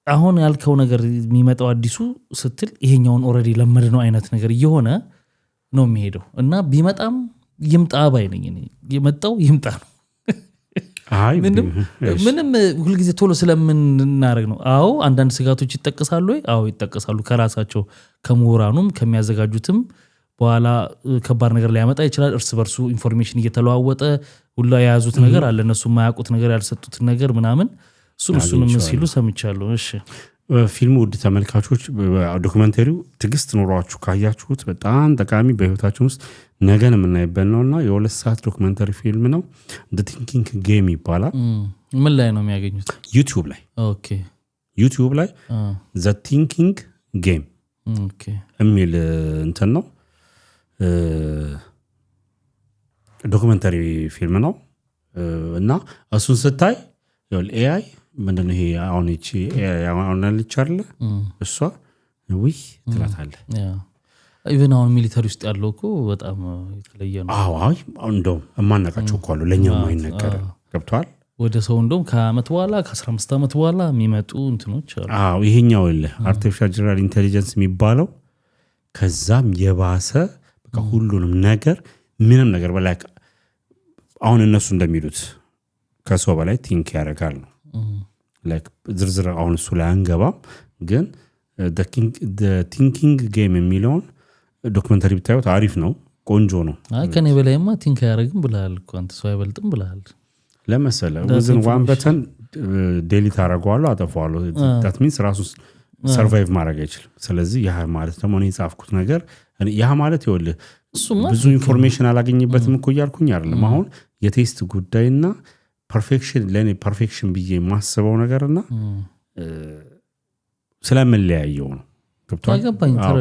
አሁን ያልከው ነገር የሚመጣው አዲሱ ስትል ይሄኛውን ኦሬዲ ለመድነው አይነት ነገር እየሆነ ነው የሚሄደው እና ቢመጣም ይምጣ ባይ ነኝ እኔ የመጣው ይምጣ ነው አይ ምንም ሁሉ ጊዜ ቶሎ ስለምንናረግ ነው አዎ አንዳንድ ስጋቶች ይጠቀሳሉ አዎ ይጠቀሳሉ ከራሳቸው ከመወራኑም ከሚያዘጋጁትም በኋላ ከባድ ነገር ላይ ያመጣ ይችላል እርስ በርሱ ኢንፎርሜሽን እየተለዋወጠ ሁሉ ያያዙት ነገር አለ እነሱ ማያውቁት ነገር ያልሰጡት ነገር ምናምን እሱንም ሲሉ ሰምቻለሁ። እሺ ፊልሙ ውድ ተመልካቾች ዶክመንተሪው ትግስት ኖሯችሁ ካያችሁት በጣም ጠቃሚ በህይወታችን ውስጥ ነገን የምናይበት ነውና የ2 ሰዓት ዶክመንተሪ ፊልም ነው። The Thinking Game ይባላል። ምን ላይ ነው የሚያገኙት? ዩቲዩብ ላይ። ኦኬ ዩቲዩብ ላይ The Thinking Game ኦኬ የሚል እንትን ነው ዶክመንተሪ ፊልም ነው እና እሱን ስታይ ኤአይ ምንድነው ይሄ አሁን እቺ አሁን ልቻለ እሷ ወይ ትላታለህ። ኢቭን አሁን ሚሊተሪ ውስጥ ያለው እኮ በጣም የተለየ ነው። አዎ እንደውም ማናቃቸው እኮ አሉ ለኛ ማይነገር ገብቷል። ወደ ሰው እንደውም ከአመት በኋላ ከ15 አመት በኋላ የሚመጡ እንትኖች አሉ። ይሄኛው አርቲፊሻል ጀነራል ኢንተለጀንስ የሚባለው ከዛም የባሰ በቃ ሁሉንም ነገር ምንም ነገር በላይ አሁን እነሱ እንደሚሉት ከሰው በላይ ቲንክ ያደርጋል ነው። ላይክ ዝርዝር አሁን እሱ ላይ አንገባም፣ ግን the thinking game የሚለውን ዶክመንተሪ ብታዩት አሪፍ ነው፣ ቆንጆ ነው። ከኔ በላይማ ቲንክ ያደርግም ብለሃል እኮ አንተ፣ ሰው አይበልጥም ብለሃል። ለምሳሌ ወዝን ዋን በተን ዴሊት አደርገዋለሁ አጠፋዋለሁ። that means ራሱ ሰርቫይቭ ማድረግ አይችልም። ስለዚህ ያ ማለት ደግሞ እኔ ጻፍኩት ነገር ያ ማለት ይኸውልህ ብዙ ኢንፎርሜሽን አላገኝበትም እኮ እያልኩኝ አይደለም። አሁን የቴስት ጉዳይና ፐርፌክሽን ለኔ ፐርፌክሽን ብዬ ማስበው ነገርና ስለምንለያየው ነው። ገብቷል?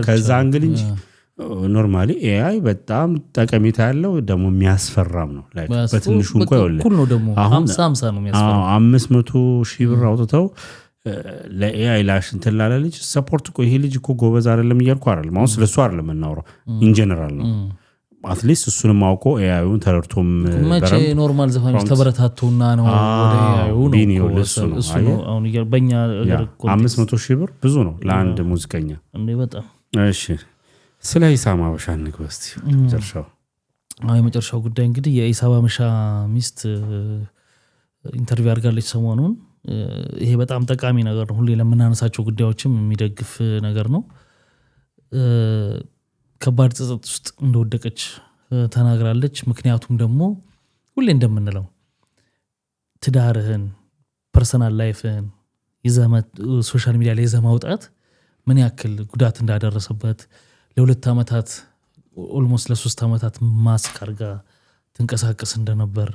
ከዛ አንግል እንጂ ኖርማሊ ኤአይ በጣም ጠቀሜታ ያለው ደግሞ የሚያስፈራም ነው። ላይክ በትንሹ እንኳን ይኸውልህ አሁን 50 ነው የሚያስፈራው። 500,000 ብር አውጥተው ለኤአይ ላሽ እንትን ላለ ልጅ ሰፖርት እኮ ይሄ ልጅ እኮ ጎበዝ አይደለም እያልኩ አይደለም። አሁን ስለሱ አይደለም እናወራው ኢን ጀነራል ነው። አትሊስት እሱንም አውቆ ኤአይውን ተረድቶም መቼ ኖርማል ዘፋኞች ተበረታቱና ነው ወደ ኤአይው ነው እሱ ነው። አሁን በእኛ ሀገር 500,000 ብር ብዙ ነው ለአንድ ሙዚቀኛ እንዴ በጣም። እሺ ስለ ኢሳም አበሻ እንግባ እስቲ። የመጨረሻው ጉዳይ እንግዲህ የኢሳም አበሻ ሚስት ኢንተርቪው አድርጋለች ሰሞኑን። ይሄ በጣም ጠቃሚ ነገር ነው። ሁሌ ለምናነሳቸው ጉዳዮችም የሚደግፍ ነገር ነው። ከባድ ጸጸት ውስጥ እንደወደቀች ተናግራለች። ምክንያቱም ደግሞ ሁሌ እንደምንለው ትዳርህን ፐርሰናል ላይፍህን ሶሻል ሚዲያ ላይ ማውጣት ምን ያክል ጉዳት እንዳደረሰበት ለ2 አመታት ኦልሞስት ለ3 አመታት ማስክ አርጋ ትንቀሳቀስ እንደነበር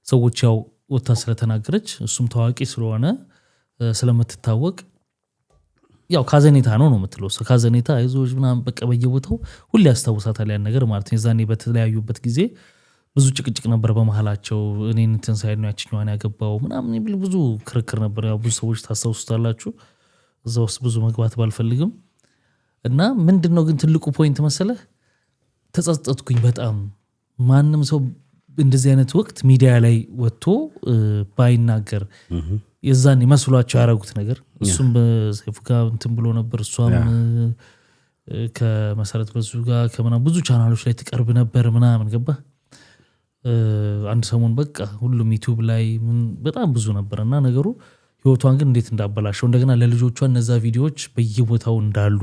ሰዎች ያው ወታ ስለተናገረች እሱም ታዋቂ ስለሆነ ስለምትታወቅ ያው ካዘኔታ ነው የምትለው። ካዘኔታ አይዞሽ ምናምን በቃ በየቦታው ሁሌ ያስታውሳታል ያን ነገር ማለት ነው። የዛኔ በተለያዩበት ጊዜ ብዙ ጭቅጭቅ ነበር በመሃላቸው። እኔን እንትን ሳይድ ነው ያችኛዋን ያገባው ምናምን የሚል ብዙ ክርክር ነበር። ያው ብዙ ሰዎች ታስታውሱታላችሁ። እዛ ውስጥ ብዙ መግባት ባልፈልግም እና ምንድነው ግን ትልቁ ፖይንት መሰለህ ተጸጸትኩኝ በጣም። ማንም ሰው እንደዚህ አይነት ወቅት ሚዲያ ላይ ወጥቶ ባይናገር የዛን ይመስሏቸው ያደረጉት ነገር እሱም በሰይፉ ጋር እንትን ብሎ ነበር። እሷም ከመሰረት በዙ ጋር ከምናምን ብዙ ቻናሎች ላይ ትቀርብ ነበር ምናምን ገባ። አንድ ሰሞን በቃ ሁሉም ዩቲዩብ ላይ በጣም ብዙ ነበርና ነገሩ ህይወቷን ግን እንዴት እንዳበላሸው እንደገና ለልጆቿ እነዛ ቪዲዮዎች በየቦታው እንዳሉ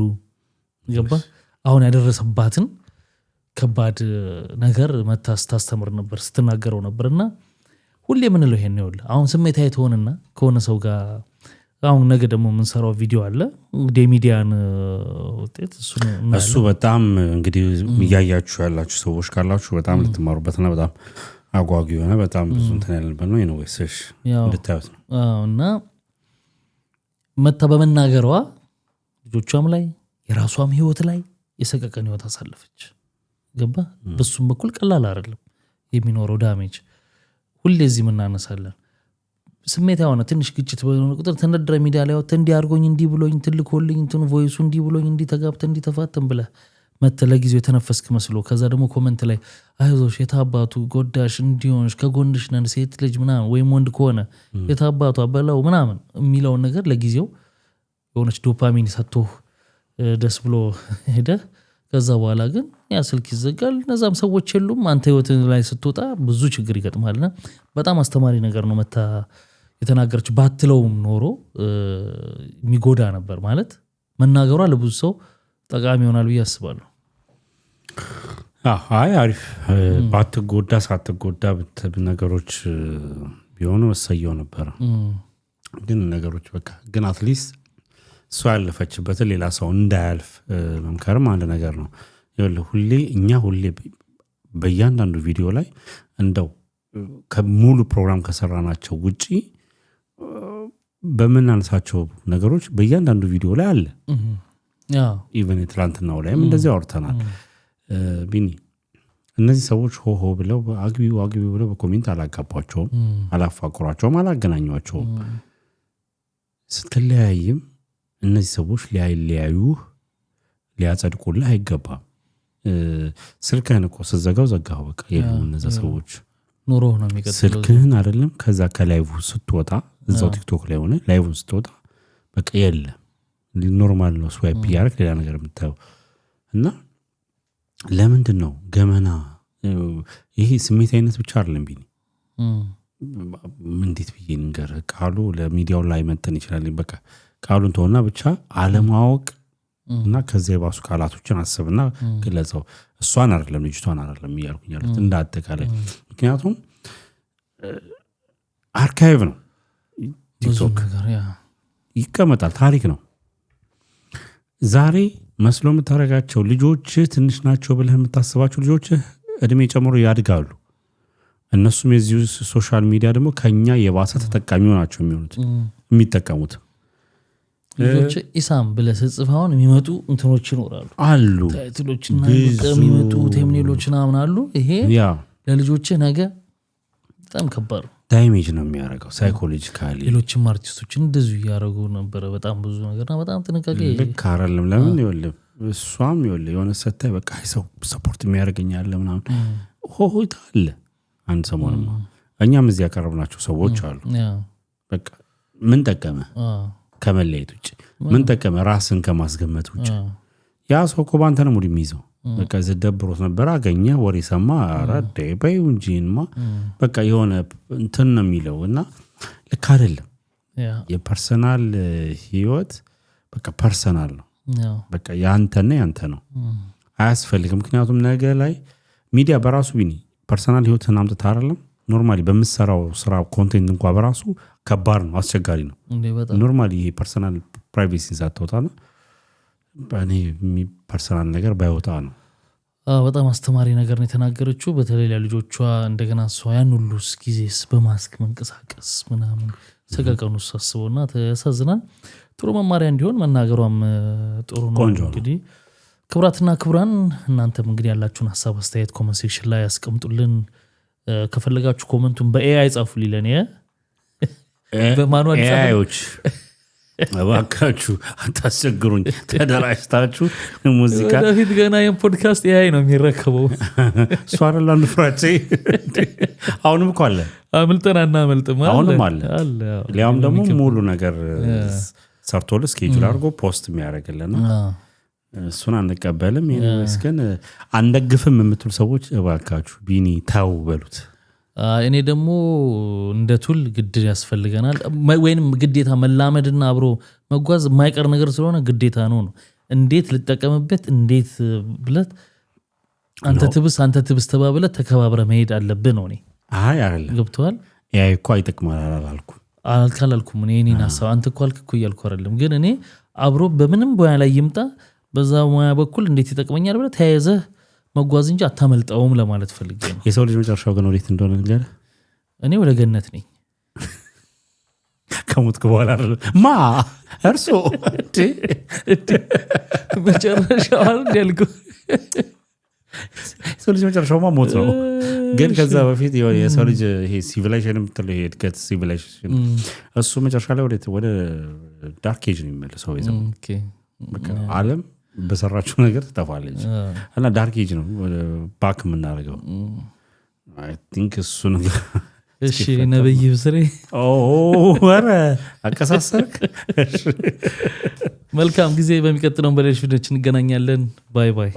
ገባ። አሁን ያደረሰባትን ከባድ ነገር መታስተምር ነበር ስትናገረው ነበርና ሁሌ ምን ነው ይሄን ነው። አሁን ስሜታዊ ተሆነና ከሆነ ሰው ጋር አሁን ነገ ደግሞ ምን ሰራው ቪዲዮ አለ እንግዲህ ሚዲያን ውጤት እሱ በጣም እንግዲህ ያያችሁ ያላችሁ ሰዎች ካላችሁ በጣም ልትማሩበትና በጣም አጓጊ የሆነ በጣም ብዙ እንትን ያለበት ነው ነው ወይስ እንድታዩት ነው። እና መታ በመናገሯ ልጆቿም ላይ የራሷም ህይወት ላይ የሰቀቀን ህይወት አሳለፈች ገባ። በሱም በኩል ቀላል አይደለም የሚኖረው ዳሜጅ። ሁሌ እዚህ ምናነሳለን ስሜት ያወና ትንሽ ግጭት በሆነ ቁጥር ተነድረ ሚዲያ ላይ ወጥ እንዲ አርጎኝ እንዲ ብሎኝ ትልኮልኝ እንትን ቮይሱ እንዲ ብሎኝ እንዲ ተጋብተ እንዲ ተፋተን ብለ መተለ ጊዜው የተነፈስክ መስሎ ከዛ ደግሞ ኮሜንት ላይ አይዞሽ የታባቱ ጎዳሽ እንዲሆንሽ ከጎንሽ ነን ሴት ልጅ ምናምን ወይም ወንድ ከሆነ የታባቱ አበላው ምናምን የሚለው ነገር ለጊዜው የሆነች ዶፓሚን ሰጥቶ ደስ ብሎ ሄደ። ከዛ በኋላ ግን ያ ስልክ ይዘጋል። እነዛም ሰዎች የሉም። አንተ ህይወት ላይ ስትወጣ ብዙ ችግር ይገጥማልና በጣም አስተማሪ ነገር ነው መታ የተናገረች። ባትለውም ኖሮ የሚጎዳ ነበር ማለት መናገሯ ለብዙ ሰው ጠቃሚ ይሆናል ብዬ አስባለሁ። አይ አሪፍ ባትጎዳ ሳትጎዳ ነገሮች ቢሆኑ ወሰየው ነበር። ግን ነገሮች በቃ ግን አትሊስት እሷ ያለፈችበትን ሌላ ሰው እንዳያልፍ መምከርም አንድ ነገር ነው። ሁሌ በእያንዳንዱ ቪዲዮ ላይ እንደው ከሙሉ ፕሮግራም ከሰራናቸው ውጪ በምናነሳቸው ነገሮች በእያንዳንዱ ቪዲዮ ላይ አለ። ኢቨን የትላንትናው ላይም እንደዚህ አውርተናል። ቢኒ እነዚህ ሰዎች ሆሆ ብለው አግቢው ብለው በኮሜንት አላጋቧቸውም፣ አላፋቁሯቸውም፣ አላገናኟቸውም። ስትለያይም እነዚህ ሰዎች ሊያዩህ ሊያጸድቁልህ አይገባም። ስልክህን እኮ ስትዘጋው ዘጋው በቃ የሉም እነዛ ሰዎች ኑሮ ነው የሚቀጥለው። ስልክህን አይደለም ከዛ ከላይቭ ስትወጣ እዛው ቲክቶክ ላይ ሆነ ላይቭን ስትወጣ በቃ የለም ኖርማል ነው ስዋይፕ ያርክ ሌላ ነገር የምታየው እና ለምንድን ነው ገመና ይሄ ስሜት አይነት ብቻ አይደለም ቢኒ እንዴት ብዬ ንገር ቃሉ ለሚዲያው ላይ መተን ይችላል በቃ ቃሉን ተወና ብቻ አለማወቅ እና ከዚህ የባሱ ቃላቶችን አስብና ግለጸው እሷን አይደለም ልጅቷን አይደለም ይያልኩኝ ያሉት እንዳጠቃላይ ምክንያቱም አርካይቭ ነው ቲክቶክ ይቀመጣል ታሪክ ነው ዛሬ መስሎ የምታረጋቸው ልጆች ትንሽ ናቸው ብለህ የምታስባቸው ልጆች እድሜ ጨምሮ ያድጋሉ እነሱም የዚህ ሶሻል ሚዲያ ደግሞ ከኛ የባሰ ተጠቃሚው ናቸው የሚሆኑት የሚጠቀሙት ልጆች ኢሳም ብለህ ጽፋውን የሚመጡ እንትኖች ይኖራሉ አሉ ታይትሎችና የሚመጡ ቴምኔሎችና ምናሉ ይሄ ለልጆች ነገ በጣም ከባድ ዳሜጅ ነው የሚያደርገው ሳይኮሎጂካሊ ሌሎችም አርቲስቶች እንደዚሁ ያደረጉ ነበር በጣም ብዙ ነገርና በጣም ጥንቃቄ ልክ አይደለም ለምን ይወልም እሷም የሆነ ሰታይ በቃ ሰው ሰፖርት የሚያደርገኛል ምናምን ሆሆታ አለ አንድ ሰሞኑን እኛም እዚህ ያቀረብናቸው ሰዎች አሉ በቃ ምን ጠቀመ ከመለየት ውጭ ምን ጠቀመ ራስን ከማስገመት ውጭ ያ ሰው እኮ ባንተ ነው ሙሉ የሚይዘው በቃ ዘደብሮት ነበር አገኘ ወሬ ሰማ አራደ በይው እንጂማ በቃ የሆነ እንትን ነው የሚለው እና ልክ አይደለም የፐርሰናል ህይወት በቃ ፐርሰናል ነው በቃ ያንተ ነው አያስፈልግም ምክንያቱም ነገ ላይ ሚዲያ በራሱ ቢኒ ፐርሰናል ህይወትን አምጥታ አይደለም ኖርማሊ በመሰራው ስራ ኮንቴንት እንኳን በራሱ ከባድ ነው አስቸጋሪ ነው ኖርማሊ ይሄ ፐርሰናል ፕራይቬሲን ሳትወጣ ነው በእኔ ፐርሰናል ነገር ባይወጣ ነው በጣም አስተማሪ ነገር ነው የተናገረችው በተለይ ለልጆቿ እንደገና ያን ሁሉ ጊዜስ በማስክ መንቀሳቀስ ምናምን ሰቀቀኑ ሳስበውና ተያሳዝናል ጥሩ መማሪያ እንዲሆን መናገሯም ጥሩ ነው እንግዲህ ክብራትና ክብራን እናንተም እንግዲህ ያላችሁን ሐሳብ አስተያየት ኮሜንት ሴክሽን ላይ ያስቀምጡልን ከፈለጋችሁ ኮሜንቱን በኤአይ ጻፉልኝ ለኔ በማኑዋል ኤአይዎች አባካችሁ አታስቸግሩኝ ተደራጅታችሁ ሙዚቃ ወደፊት ገና የፖድካስት ኤአይ ነው የሚረከበው ሷራላ ንፍራቼ አሁንም እኮ አለ አምልጠናና መልጥማ አሁንም አለ ሊያም ደግሞ ሙሉ ነገር ሰርቶል ስኬጁል አድርጎ ፖስት የሚያደርግልን እሱን አንቀበልም ይሄንስ ግን አንደግፍም የምትሉ ሰዎች እባካችሁ ቢኒ ታው በሉት እኔ ደግሞ እንደ ቱል ግድ ያስፈልገናል ወይንም ግዴታ መላመድና አብሮ መጓዝ የማይቀር ነገር ስለሆነ ግዴታ ነው እንዴት ልጠቀምበት እንዴት ብለት አንተ ትብስ ተባብለ ተከባብረ መሄድ አለብህ ነው እኔ አይደለም ገብቷል ያይ እኮ አይጠቅማል አላልኩም እኔን ሐሳብ አንተ እኮ አልክ እኮ እያልኩ አይደለም ግን እኔ አብሮ በምንም ቦያ ላይ ይምጣ በዛ ሙያ በኩል እንዴት ይጠቅመኛል ብለ ተያይዘህ መጓዝ እንጂ አታመልጣውም ለማለት ፈልጌ ነው የሰው ልጅ መጨረሻው ግን ወዴት እንደሆነ ነገር እኔ ወደ ገነት ነኝ ከሞትኩ በኋላ አይደለም ማ እርሶ መጨረሻው አይደልኩ የሰው ልጅ መጨረሻው ሞት ነው ግን ከዛ በፊት የሰው ልጅ ይሄ ሲቪላይዜሽን የምትለው ይሄ እድገት ሲቪላይዜሽን እሱ መጨረሻ ላይ ወደ ዳርክ ኤጅ ነው የሚመለሰው ይዘው በቃ ዓለም በሰራችሁ ነገር ትጠፋለች እና ዳርክ ኤጅ ነው ባክ የምናደርገው አይ ቲንክ እሱ ነገር እሺ ነብይ ብስሬ ወረ አቀሳሰርክ መልካም ጊዜ በሚቀጥለው በሌሎች ቪዲዮዎች እንገናኛለን ባይ ባይ